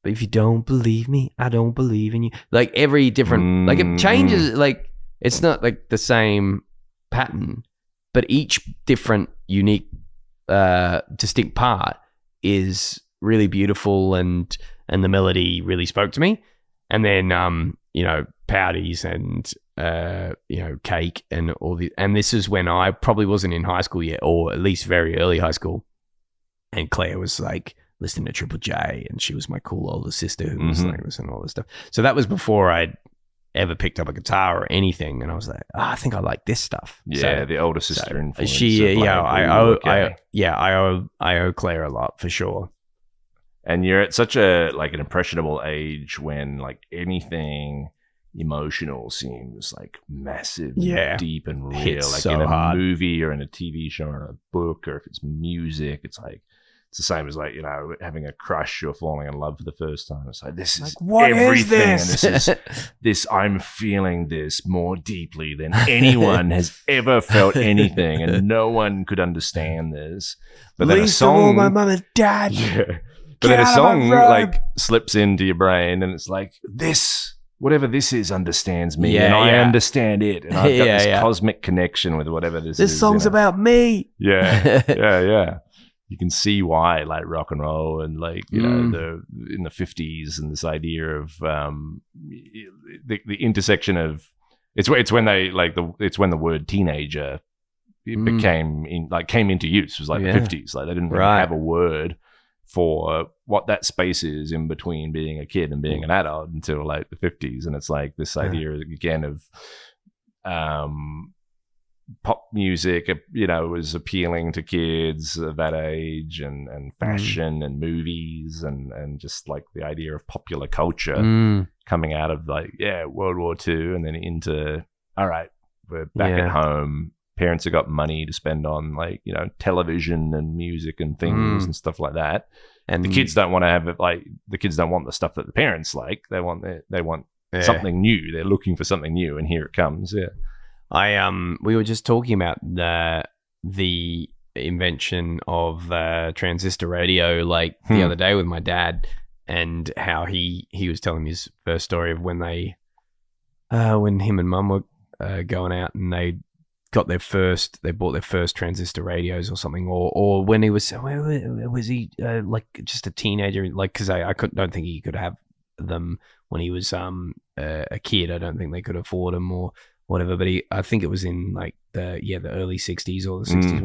But if you don't believe me, I don't believe in you. Like every different, like it changes. Like it's not like the same pattern, but each different, unique, distinct part is really beautiful, and the melody really spoke to me. And then Powdies and Cake and all the, and this is when I probably wasn't in high school yet, or at least very early high school. And Claire was like listening to Triple J, and she was my cool older sister who was like listening to all this stuff. So that was before I'd ever picked up a guitar or anything, and I was like, I think I like this stuff. Yeah, so, the older sister influence. I owe Claire a lot for sure. And you're at such an impressionable age when like anything emotional seems like massive, deep and real. It's like so in a hard. movie or in a TV show or a book, or if it's music, it's like it's the same as like having a crush or falling in love for the first time. It's like this is like, what everything, is this? and this is this. I'm feeling this more deeply than anyone has ever felt anything, and no one could understand this. But then a song, my mum and dad. Yeah. But then a song like slips into your brain, and it's like this, whatever this is, understands me, and I understand it, and I've got this cosmic connection with whatever this is. This song's about me. Yeah. You can see why, like rock and roll, and like in the 50s, and this idea of the intersection of it's when they it's when the word teenager came into use. It was like the 50s, like they didn't really have a word for what that space is in between being a kid and being an adult until like the 50s, and it's like this idea again of pop music, was appealing to kids of that age, and fashion and movies, and just like the idea of popular culture coming out of World War II, and then into, all right, we're back at home. Parents have got money to spend on television and music and things and stuff like that. And the kids don't want to have it. Like the kids don't want the stuff that the parents like. They want something new. They're looking for something new, and here it comes. Yeah. We were just talking about the invention of transistor radio the other day with my dad, and how he was telling me his first story of when him and mum were going out, and they bought their first transistor radios or something, or when he was he just a teenager, because I don't think he could have them when he was a kid. I don't think they could afford them or whatever, but I think it was in the early 60s or the 60s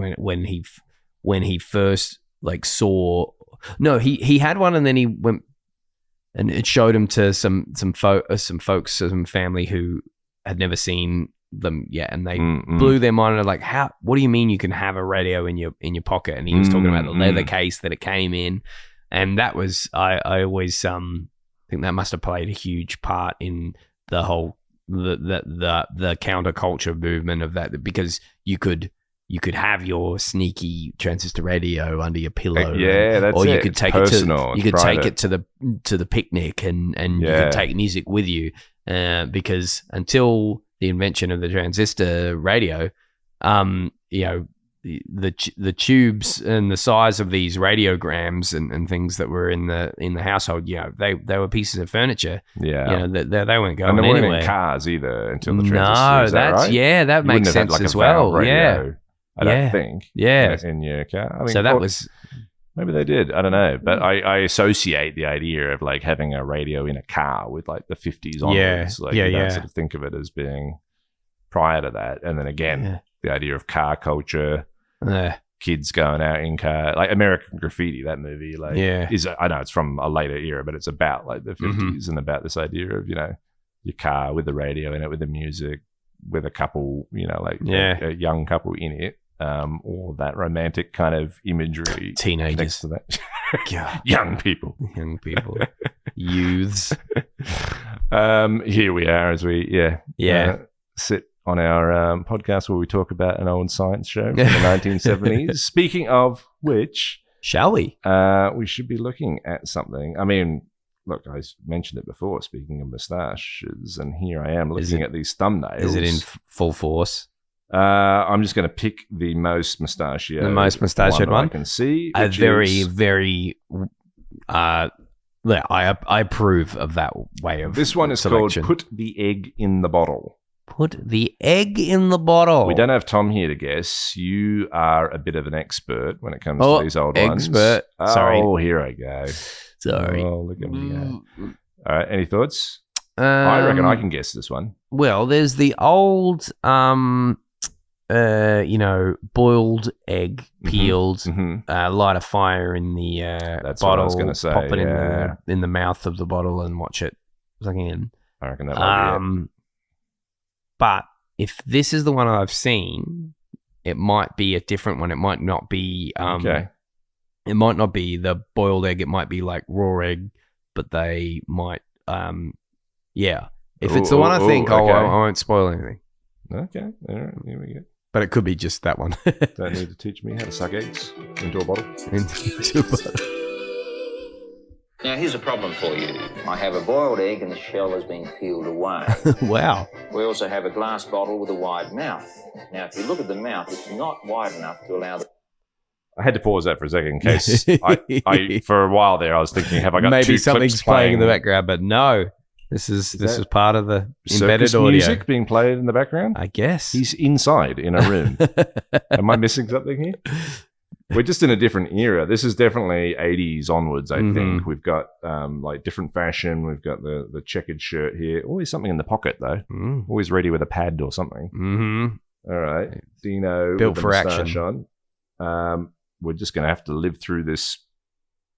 when he first saw. No, he had one, and then he went and it showed him to some family who had never seen them yet, and they blew their mind. Like, what do you mean you can have a radio in your pocket? And he was talking about the leather case that it came in, and that was I always think that must have played a huge part in the whole the counterculture movement of that, because you could have your sneaky transistor radio under your pillow, or you could take take it to the picnic, and you could take music with you, because until the invention of the transistor radio, the tubes and the size of these radiograms and things that were in the household, they were pieces of furniture. They weren't going and they weren't anywhere. in cars either until the transistor. No, that makes sense as well. I don't think. Yeah. In your car. I mean, so that was... Maybe they did. I don't know. But I associate the idea of like having a radio in a car with like the 50s onwards. Like, you don't sort of think of it as being prior to that. And then again, the idea of car culture, kids going out in car, like American Graffiti, that movie, like is, I know it's from a later era, but it's about like the 50s and about this idea of, you know, your car with the radio in it, with the music, with a couple, you know, like a young couple in it. Or that romantic kind of imagery. Teenagers. To that. Young people. Youths. Here we are as we sit on our podcast where we talk about an old science show from the 1970s. Speaking of which, shall we? We should be looking at something. I mean, look, I mentioned it before, speaking of moustaches, and here I am looking at these thumbnails. Is it in full force? I'm just going to pick the most mustachioed. The most mustachioed one I can see. A very. I approve of that way of. This one is selection. called "Put the Egg in the Bottle." Put the egg in the bottle. We don't have Tom here to guess. You are a bit of an expert when it comes to these old ones. Sorry. Oh, here I go. Sorry. Oh, look at me go. All right. Any thoughts? I reckon I can guess this one. Well, there's the old, boiled egg, peeled, light a fire in the That's bottle, what I was going to say. pop it in the mouth of the bottle and watch it again. I reckon that might be it. But if this is the one I've seen, it might be a different one. It might not be. Okay. It might not be the boiled egg. It might be like raw egg, but they might. If it's the one I think, I won't spoil anything. Okay. All right. Here we go. But it could be just that one. Don't need to teach me how to suck eggs into a bottle. Now, here's a problem for you. I have a boiled egg and the shell has been peeled away. Wow. We also have a glass bottle with a wide mouth. Now, if you look at the mouth, it's not wide enough to allow the... I had to pause that for a second in case I for a while there I was thinking, have I got maybe two something's clips playing in the background, but no. This is part of the embedded audio. Music being played in the background? I guess. He's inside in a room. Am I missing something here? We're just in a different era. This is definitely 80s onwards, I think. We've got like different fashion. We've got the checkered shirt here. Always something in the pocket, though. Always ready with a pad or something. All right. Dino built with for the action. On. We're just going to have to live through this.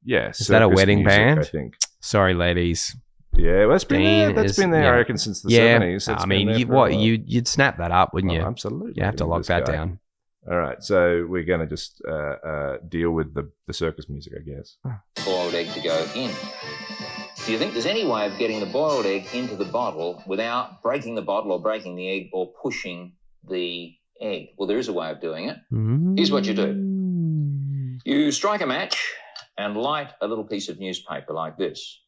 Yeah. Is that a wedding music, band? I think. Sorry, ladies. Yeah, well, that's been there. That's been there, I reckon, since the 70s. I mean, you'd snap that up, wouldn't you? Absolutely. You have to lock that down. All right, so we're going to just deal with the circus music, I guess. Boiled egg to go in. Do you think there's any way of getting the boiled egg into the bottle without breaking the bottle or breaking the egg or pushing the egg? Well, there is a way of doing it. Here's what you do. You strike a match and light a little piece of newspaper like this.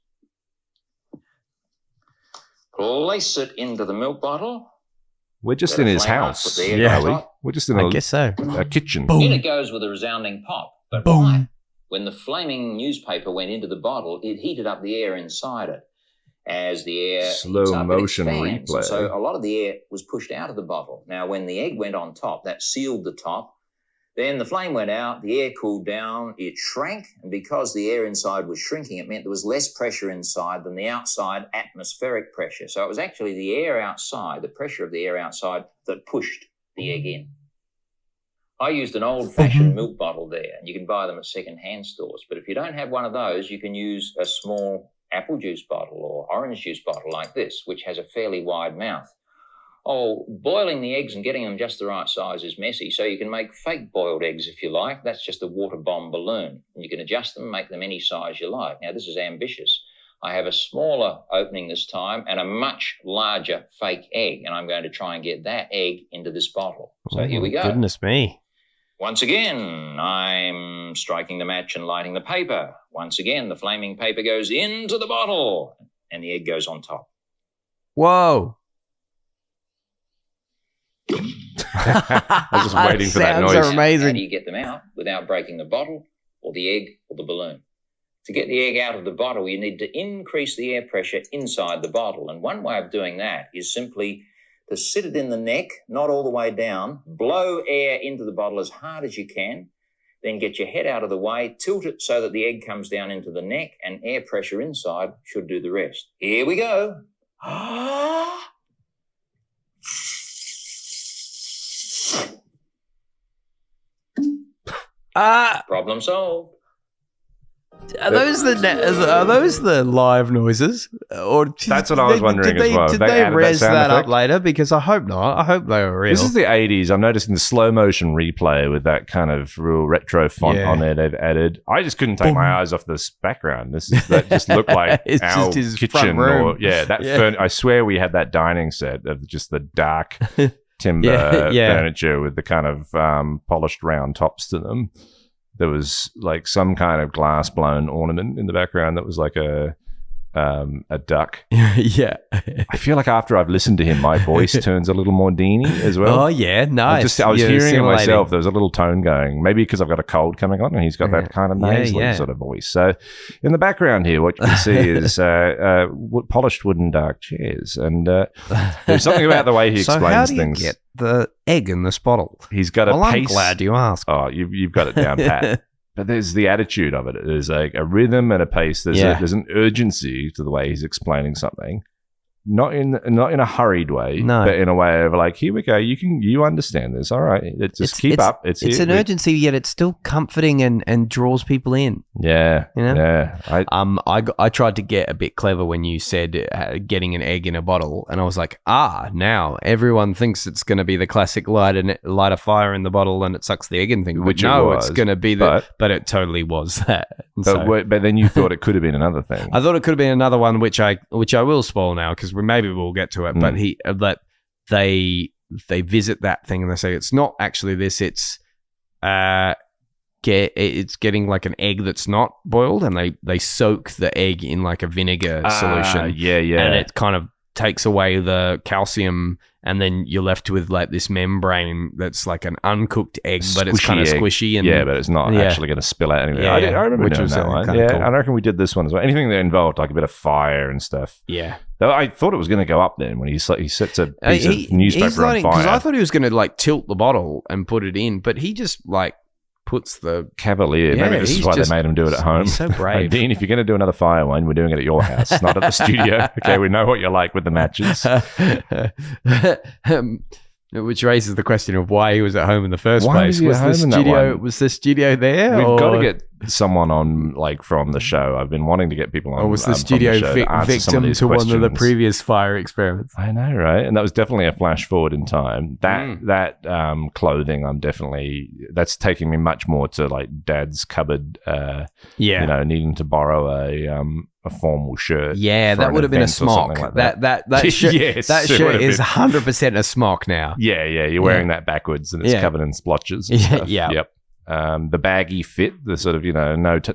Place it into the milk bottle. We're just in his house. We're just in I guess so. A kitchen. Boom. In it goes with a resounding pop. But boom. why? When the flaming newspaper went into the bottle, it heated up the air inside it. As the air slow up, motion expands. replay. So a lot of the air was pushed out of the bottle. Now, when the egg went on top, that sealed the top. Then the flame went out, the air cooled down, it shrank, and because the air inside was shrinking, it meant there was less pressure inside than the outside atmospheric pressure. So it was actually the air outside, the pressure of the air outside, that pushed the egg in. I used an old-fashioned milk bottle there, and you can buy them at second-hand stores. But if you don't have one of those, you can use a small apple juice bottle or orange juice bottle like this, which has a fairly wide mouth. Oh, boiling the eggs and getting them just the right size is messy, so you can make fake boiled eggs if you like. That's just a water bomb balloon. And you can adjust them, make them any size you like. Now, this is ambitious. I have a smaller opening this time and a much larger fake egg, and I'm going to try and get that egg into this bottle. So here we go. Goodness me. Once again, I'm striking the match and lighting the paper. Once again, the flaming paper goes into the bottle, and the egg goes on top. Whoa. I was just waiting for that noise. Sounds amazing. How do you get them out without breaking the bottle or the egg or the balloon? To get the egg out of the bottle, you need to increase the air pressure inside the bottle. And one way of doing that is simply to sit it in the neck, not all the way down, blow air into the bottle as hard as you can, then get your head out of the way, tilt it so that the egg comes down into the neck, and air pressure inside should do the rest. Here we go. Problem solved. Are those the live noises? Or that's what I was wondering as well. Did they res that up later? Because I hope not. I hope they were real. This is the 80s. I'm noticing the slow motion replay with that kind of real retro font on there they've added. I just couldn't take my eyes off this background. That just looked like it's our just his kitchen. front room. I swear we had that dining set of just the dark timber furniture with the kind of polished round tops to them. There was like some kind of glass blown ornament in the background that was like a duck. Yeah. I feel like after I've listened to him, my voice turns a little more Deane as well. Oh, yeah. Nice. I was hearing it myself. There was a little tone going. Maybe because I've got a cold coming on and he's got that kind of nasally sort of voice. So in the background here, what you can see is polished wooden dark chairs. And there's something about the way he explains how do things. You get the egg in this bottle? He's got a pace. I'm glad you asked. Oh, you've got it down pat. But there's the attitude of it. There's like a rhythm and a pace. There's an urgency to the way he's explaining something. Not in a hurried way, but in a way of like, here we go. You understand this. All right. Keep up. It's an urgency, yet it's still comforting and draws people in. Yeah. You know? Yeah. I tried to get a bit clever when you said getting an egg in a bottle, and I was like, now everyone thinks it's going to be the classic light a fire in the bottle and it sucks the egg in thing. Which it's going to be but it totally was that. But then you thought it could have been another thing. I thought it could have been another one, which I will spoil now because maybe we'll get to it. But they visit that thing and they say it's not actually this. It's getting like an egg that's not boiled, and they soak the egg in like a vinegar solution. And it kind of takes away the calcium, and then you're left with like this membrane that's like an uncooked egg, but it's kind of squishy. And but it's not actually going to spill out anything. I remember doing that one. Yeah, cool. I reckon we did this one as well. Anything that involved like a bit of fire and stuff. Yeah. Though I thought it was going to go up then when he sets a piece of newspaper on fire. Because I thought he was going to like tilt the bottle and put it in, but he just like puts the cavalier. Maybe this is why they made him do it at home. He's so brave. Hey, Deane, if you're going to do another fire one, we're doing it at your house, not at the studio. Okay, we know what you're like with the matches. Which raises the question of why he was at home in the first place. Was the studio there? We've got to get someone on, like, from the show. I've been wanting to get people on. Or was the studio victim to one of the previous fire experiments? I know, right? And that was definitely a flash forward in time. That clothing, that's taking me much more to like Dad's cupboard. Needing to borrow a formal shirt. Yeah, that would have been a smock. Like that shirt, that shirt is 100% a smock now. Yeah, you're wearing that backwards and it's covered in splotches and stuff. Yep. The baggy fit, the sort of,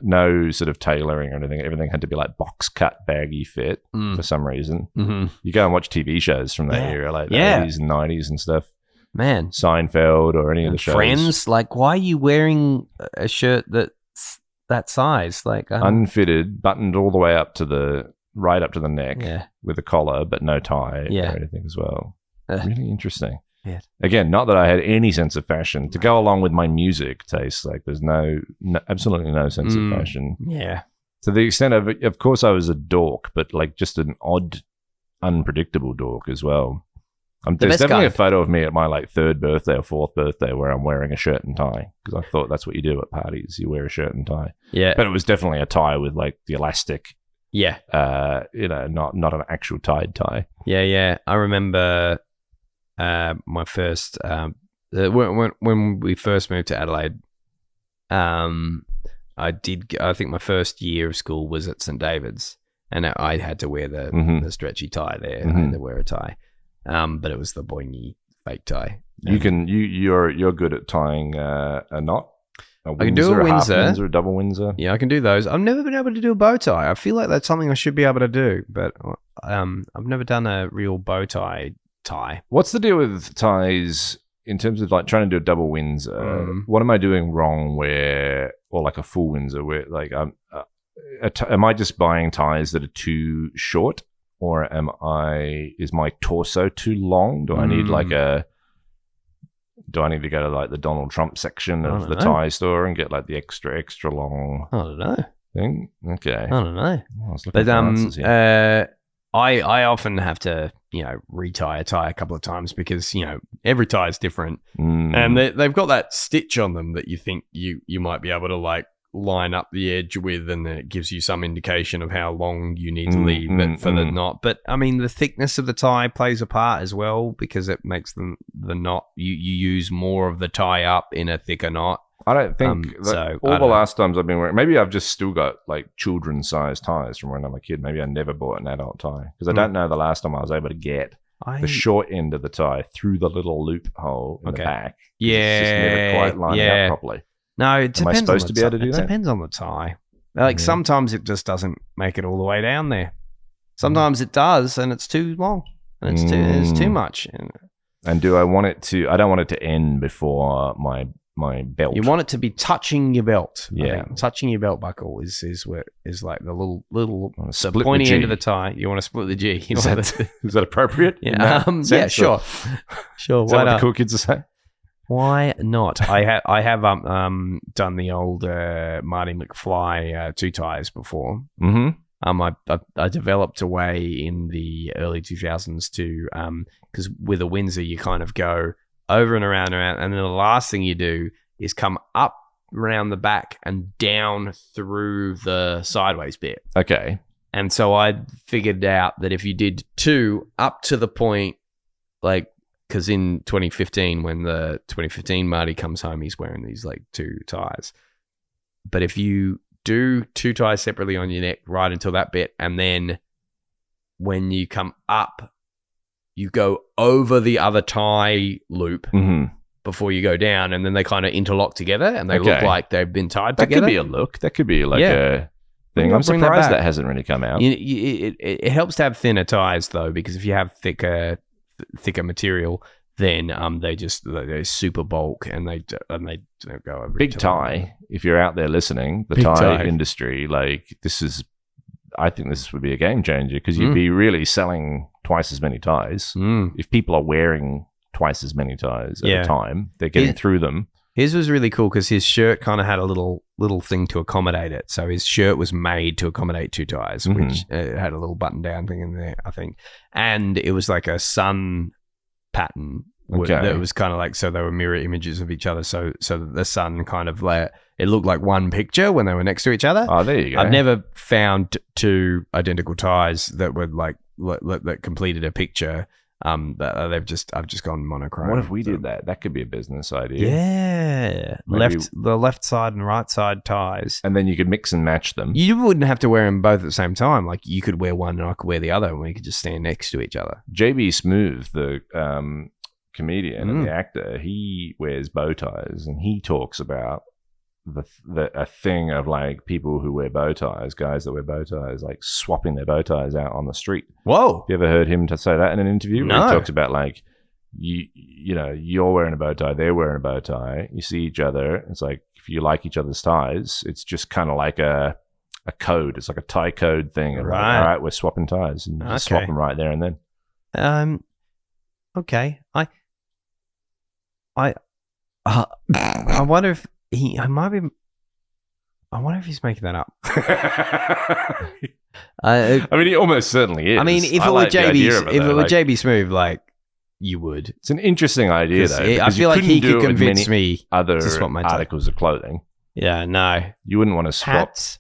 no sort of tailoring or anything. Everything had to be like box cut baggy fit for some reason. Mm-hmm. You go and watch TV shows from that era, like the 80s and 90s and stuff. Man. Seinfeld or any of the shows. Friends, like, why are you wearing a shirt that's that size? Like unfitted, buttoned all the way up to the neck with a collar, but no tie or anything as well. Really interesting. Yeah. Again, not that I had any sense of fashion to go along with my music taste. Like, there's absolutely no sense of fashion. Yeah. To the extent of course, I was a dork, but like just an odd, unpredictable dork as well. There's definitely a photo of me at my like third birthday or fourth birthday where I'm wearing a shirt and tie because I thought that's what you do at parties. You wear a shirt and tie. Yeah. But it was definitely a tie with like the elastic. Yeah. Not an actual tied tie. Yeah. I remember my first when we first moved to Adelaide. I think my first year of school was at St. David's, and I had to wear the stretchy tie there. I had to wear a tie. But it was the boingy fake tie. You're good at tying a knot. I can do a Windsor, half Windsor, a double Windsor. Yeah, I can do those. I've never been able to do a bow tie. I feel like that's something I should be able to do, but I've never done a real bow tie. What's the deal with ties in terms of like trying to do a double Windsor? What am I doing wrong or like a full Windsor where like am I just buying ties that are too short? or is my torso too long? Do I need do I need to go to like the Donald Trump section of the tie store and get like the extra long I don't know thing? Okay. I don't know. I was looking for answers here. I often have to, retie a tie a couple of times because, every tie is different. And they've got that stitch on them that you think you might be able to like line up the edge with, and it gives you some indication of how long you need to leave it for the knot. But I mean, the thickness of the tie plays a part as well because it makes the knot, you use more of the tie up in a thicker knot. I don't think last times I've been wearing, maybe I've just still got like children's size ties from when I'm a kid. Maybe I never bought an adult tie because I don't know the last time I was able to get the short end of the tie through the little loophole in the back. Yeah. It's just never quite lined out properly. No, it depends. Am I supposed to be able to do that? It depends on the tie. Like sometimes it just doesn't make it all the way down there. Sometimes it does, and it's too long, and it's too much. And do I want it to? I don't want it to end before my belt. You want it to be touching your belt. Yeah, touching your belt buckle is like the little the pointy end of the tie. You want to split the G. Is that appropriate? Yeah, sure. Sure. Is that what the cool kids are saying? Why not? I have done the old Marty McFly two ties before. I developed a way in the early 2000s to because with a Windsor you kind of go over and around, and then the last thing you do is come up around the back and down through the sideways bit. Okay. And so I figured out that if you did two up to the point, like, because in 2015, when the 2015 Marty comes home, he's wearing these like two ties. But if you do two ties separately on your neck right until that bit, and then when you come up, you go over the other tie loop before you go down, and then they kind of interlock together and they look like they've been tied together. That could be a look. That could be like a thing. I'm surprised that hasn't really come out. It helps to have thinner ties though, because if you have thicker material, then they're super bulk and they don't go over. Big tie. If you're out there listening, the tie industry, like I think this would be a game changer because you'd be really selling twice as many ties. If people are wearing twice as many ties at a time, they're getting through them. His was really cool because his shirt kind of had a little thing to accommodate it. So his shirt was made to accommodate two ties, which had a little button down thing in there, I think. And it was like a sun pattern that was kind of like, so they were mirror images of each other. So the sun kind of like, it looked like one picture when they were next to each other. Oh, there you go. I've never found two identical ties that were like that completed a picture. But I've just gone monochrome. What if we did that? That could be a business idea. Yeah, the left side and right side ties, and then you could mix and match them. You wouldn't have to wear them both at the same time. Like you could wear one and I could wear the other, and we could just stand next to each other. JB Smoove, the comedian and the actor, he wears bow ties, and he talks about a thing of like people who wear bow ties, guys that wear bow ties, like swapping their bow ties out on the street. Whoa! Have you ever heard him say that in an interview? No. Where he talks about like you're wearing a bow tie, they're wearing a bow tie. You see each other. It's like if you like each other's ties, it's just kind of like a code. It's like a tie code thing. Right. Like, all right, we're swapping ties, and you just swap them right there and then. Okay. I wonder if. I wonder if he's making that up. I mean, he almost certainly is. I mean, if it were JB Smoove, like you would. It's an interesting idea, though. I feel like he could convince me other to swap my articles of clothing. Yeah, no, you wouldn't want to swap. Hats?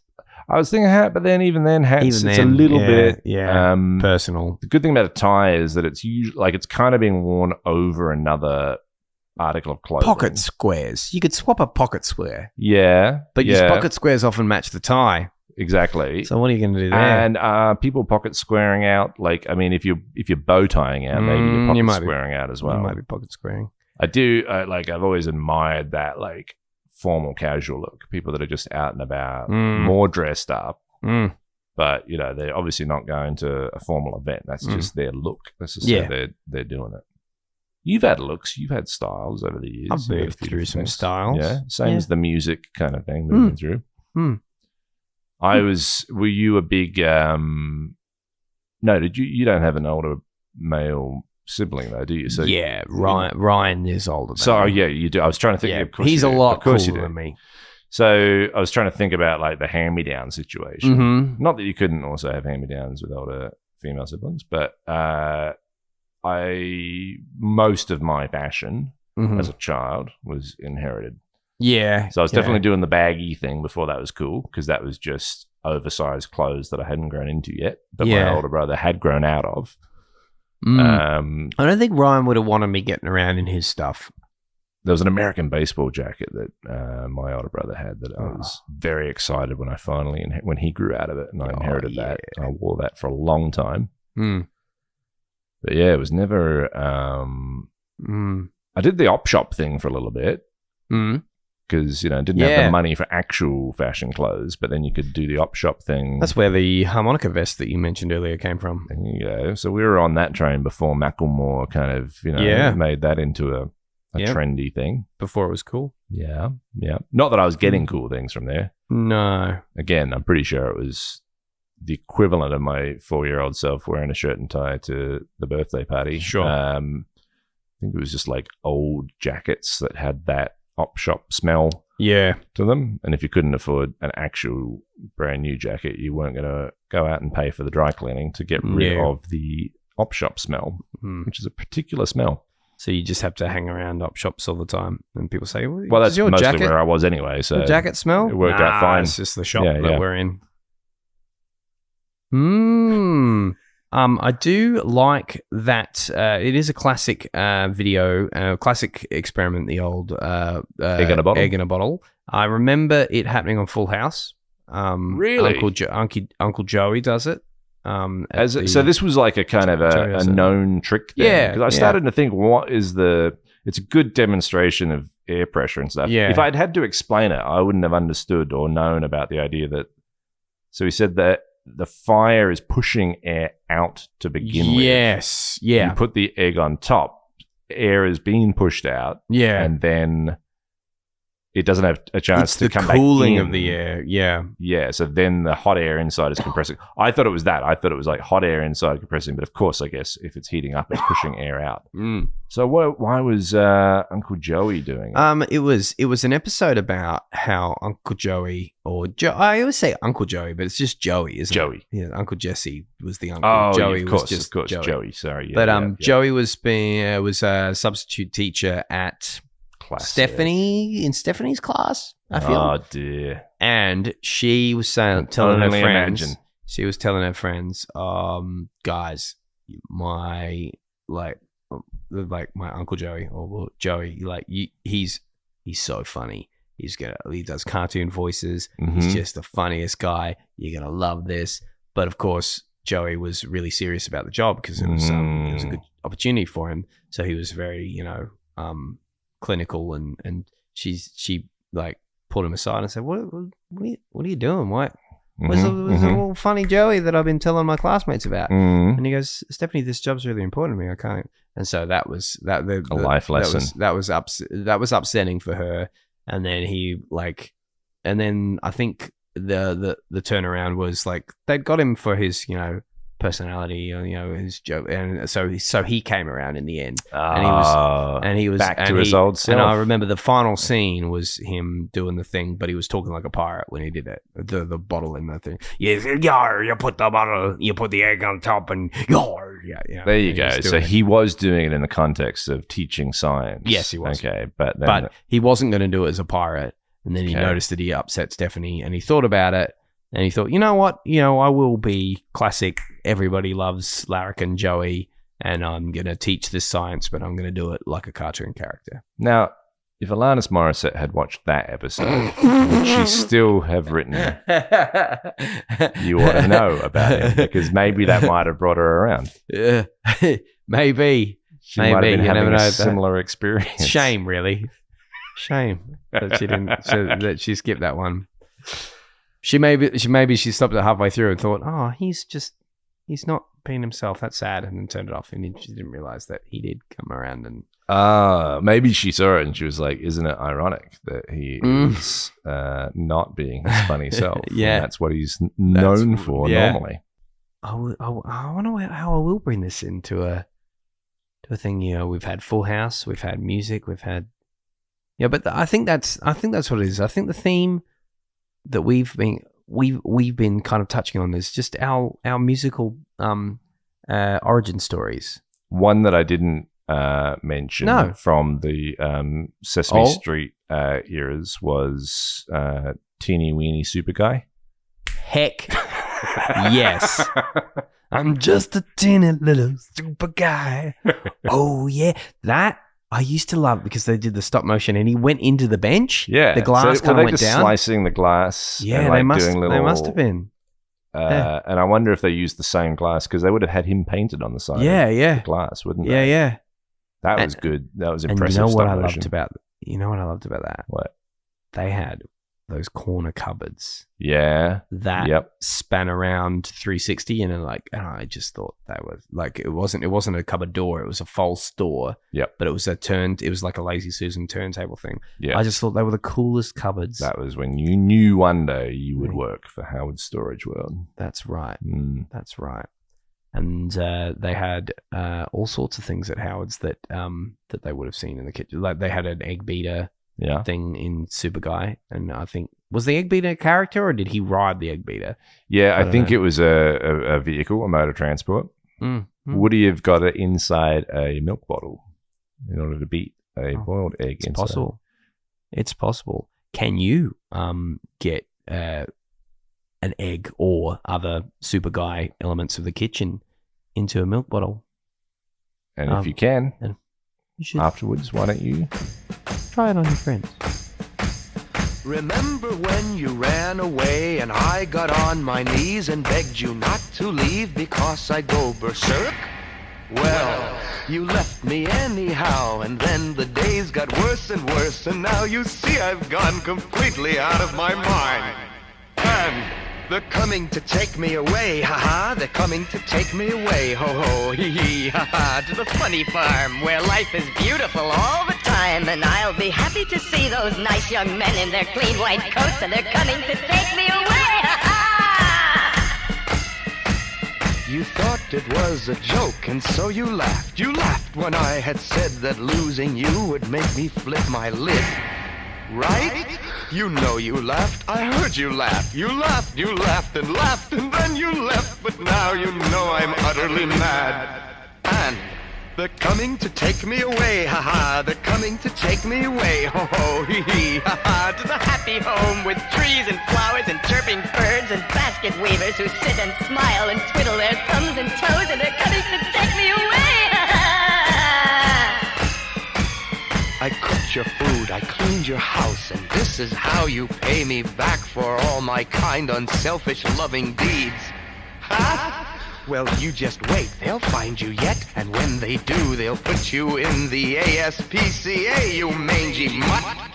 I was thinking hat, but then even then, hats. It's a little bit personal. The good thing about a tie is that it's usually like it's kind of being worn over another article of clothing. Pocket squares. You could swap a pocket square. Yeah. But your pocket squares often match the tie. Exactly. So what are you going to do there? And people pocket squaring out, like, I mean, if you're bow tying out, maybe you're pocket squaring out as well. You might be pocket squaring. I do, I've always admired that, like, formal casual look. People that are just out and about, more dressed up. But, they're obviously not going to a formal event. That's just their look. That's just how they're doing it. You've had looks, you've had styles over the years. I've moved through some styles. Yeah, same as the music kind of thing, moving through. Were you a big No, you don't have an older male sibling though, do you? So yeah, Ryan is older than So me. yeah, you do. I was trying to think. Yeah, of course he's you a do. lot Of course cooler you do. than me. So I was trying to think about like the hand-me-down situation. Mm-hmm. Not that you couldn't also have hand-me-downs with older female siblings, but most of my fashion as a child was inherited. Yeah. So I was definitely doing the baggy thing before that was cool, because that was just oversized clothes that I hadn't grown into yet, but my older brother had grown out of. I don't think Ryan would have wanted me getting around in his stuff. There was an American baseball jacket that my older brother had that I was very excited when I finally, when he grew out of it, and I inherited that. I wore that for a long time. But yeah, it was never, I did the op shop thing for a little bit. Because, didn't have the money for actual fashion clothes, but then you could do the op shop thing. That's where the harmonica vest that you mentioned earlier came from. There you go. So we were on that train before Macklemore kind of, made that into a trendy thing. Before it was cool. Yeah, yeah. Not that I was getting cool things from there. No. Again, I'm pretty sure it was the equivalent of my 4-year-old self wearing a shirt and tie to the birthday party. Sure. I think it was just like old jackets that had that op shop smell to them, and if you couldn't afford an actual brand new jacket, you weren't going to go out and pay for the dry cleaning to get rid of the op shop smell, which is a particular smell. So you just have to hang around op shops all the time, and people say, well, that's your mostly jacket, where I was anyway, so your jacket smell? It worked out fine. It's just the shop that we're in. I do like that. It is a classic video, classic experiment. The old egg in a bottle. I remember it happening on Full House. Really, Uncle Joey does it. So this was like a kind of a known trick thing. Yeah, because I started to think, it's a good demonstration of air pressure and stuff. Yeah. If I'd had to explain it, I wouldn't have understood or known about the idea that. So he said that the fire is pushing air out to begin with. Yes. Yeah. You put the egg on top, air is being pushed out. Yeah. And then it doesn't have a chance to come back in. It's the cooling of the air. Yeah. Yeah. So then the hot air inside is compressing. I thought it was that. I thought it was like hot air inside compressing. But of course, I guess if it's heating up, it's pushing air out. So why was Uncle Joey doing it? It was an episode about how Uncle Joey I always say Uncle Joey, but it's just Joey, isn't Joey. it? Yeah, Uncle Jesse was the uncle. Oh, Joey of course, was just Joey. Sorry, but Joey was a substitute teacher at Stephanie's class, I feel. Oh dear. And she was telling her friends. She was telling her friends, guys, my Uncle Joey or Joey, he's so funny. He does cartoon voices. He's just the funniest guy. You're gonna love this. But of course, Joey was really serious about the job because it was a good opportunity for him. So he was very, clinical, and she like pulled him aside and said, "What are you doing? What? Where's the little funny Joey that I've been telling my classmates about?" And he goes, "Stephanie, this job's really important to me. I can't." And so that was a life lesson. That was upsetting for her. And then I think the turnaround was like they'd got him for his personality, his joke, and so he came around in the end, and he was back to his old self. And I remember the final scene was him doing the thing, but he was talking like a pirate when he did it. The bottle in the thing, you put the bottle, you put the egg on top, and there you go. So he was doing it in the context of teaching science. Yes, he was. Okay, but he wasn't going to do it as a pirate, and then he noticed that he upset Stephanie, and he thought about it. And he thought, you know what? I will be classic. Everybody loves Larrikin Joey, and I'm going to teach this science, but I'm going to do it like a cartoon character. Now, if Alanis Morissette had watched that episode, would she still have written "You ought to know about him"? Because maybe that might have brought her around. Maybe. She might have been having a similar experience. Shame, really. Shame that she didn't. That she skipped that one. She maybe stopped it halfway through and thought, "Oh, he's not being himself. That's sad," and then turned it off. And she didn't realize that he did come around. And maybe she saw it and she was like, "Isn't it ironic that he is not being his funny self? Yeah, and that's what he's known for normally." I wonder how I will bring this into a thing. You know, we've had Full House, we've had music, we've had but I think that's what it is. I think the theme that we've been kind of touching on is just our musical origin stories. One that I didn't mention from the Sesame Street eras was Teeny Weeny Super Guy. Heck yes. I'm just a teeny little super guy. Oh yeah, that I used to love because they did the stop motion and he went into the bench. Yeah, the glass kind of went down. Slicing the glass. Yeah, and, they must have been. And I wonder if they used the same glass because they would have had him painted on the side. of the glass, wouldn't they? Yeah. That was good. That was impressive. And you know what I loved about that? What? They had those corner cupboards. Yeah. That span around 360 and I just thought that was like it wasn't a cupboard door, it was a false door. Yep. But it was it was like a Lazy Susan turntable thing. Yeah. I just thought they were the coolest cupboards. That was when you knew one day you would work for Howard's Storage World. That's right. That's right. And they had all sorts of things at Howard's that they would have seen in the kitchen. Like they had an egg beater thing in Super Guy, and I think was the egg beater a character or did he ride the egg beater? Yeah, I think it was a vehicle, a mode of transport. Would he have got it inside a milk bottle in order to beat a boiled egg inside? Possible. It's possible. Can you get an egg or other Super Guy elements of the kitchen into a milk bottle? And if you can, you should afterwards, why don't you try it on your friends? Remember when you ran away and I got on my knees and begged you not to leave because I go berserk? Well, you left me anyhow, and then the days got worse and worse, and now you see I've gone completely out of my mind. And they're coming to take me away, ha-ha, they're coming to take me away, ho-ho, hee-hee, ha-ha, to the funny farm where life is beautiful all the time, and I'll be happy to see those nice young men in their clean white coats, and they're coming to take me away, ha-ha! You thought it was a joke, and so you laughed. You laughed when I had said that losing you would make me flip my lid. Right? You know you laughed. I heard you laugh. You laughed and laughed, and then you left. But now you know I'm utterly mad. And they're coming to take me away, ha-ha. They're coming to take me away, ho-ho, hee-hee, ha-ha. To the happy home with trees and flowers and chirping birds and basket weavers who sit and smile and twiddle their thumbs and toes, and they're coming to take me away, ha-ha. I cooked your food, I cleaned your house, and this is how you pay me back for all my kind, unselfish, loving deeds. Ha? Well, you just wait, they'll find you yet, and when they do, they'll put you in the ASPCA, you mangy mutt.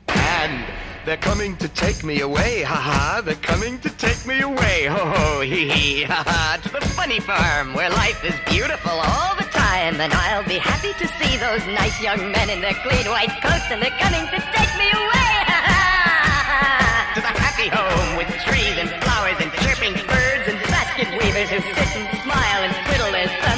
And they're coming to take me away, ha-ha, they're coming to take me away, ho-ho, hee-hee, ha-ha, to the funny farm where life is beautiful all the time, and I'll be happy to see those nice young men in their clean white coats, and they're coming to take me away, ha-ha, to the happy home with trees and flowers and chirping birds and basket weavers who sit and smile and twiddle their thumbs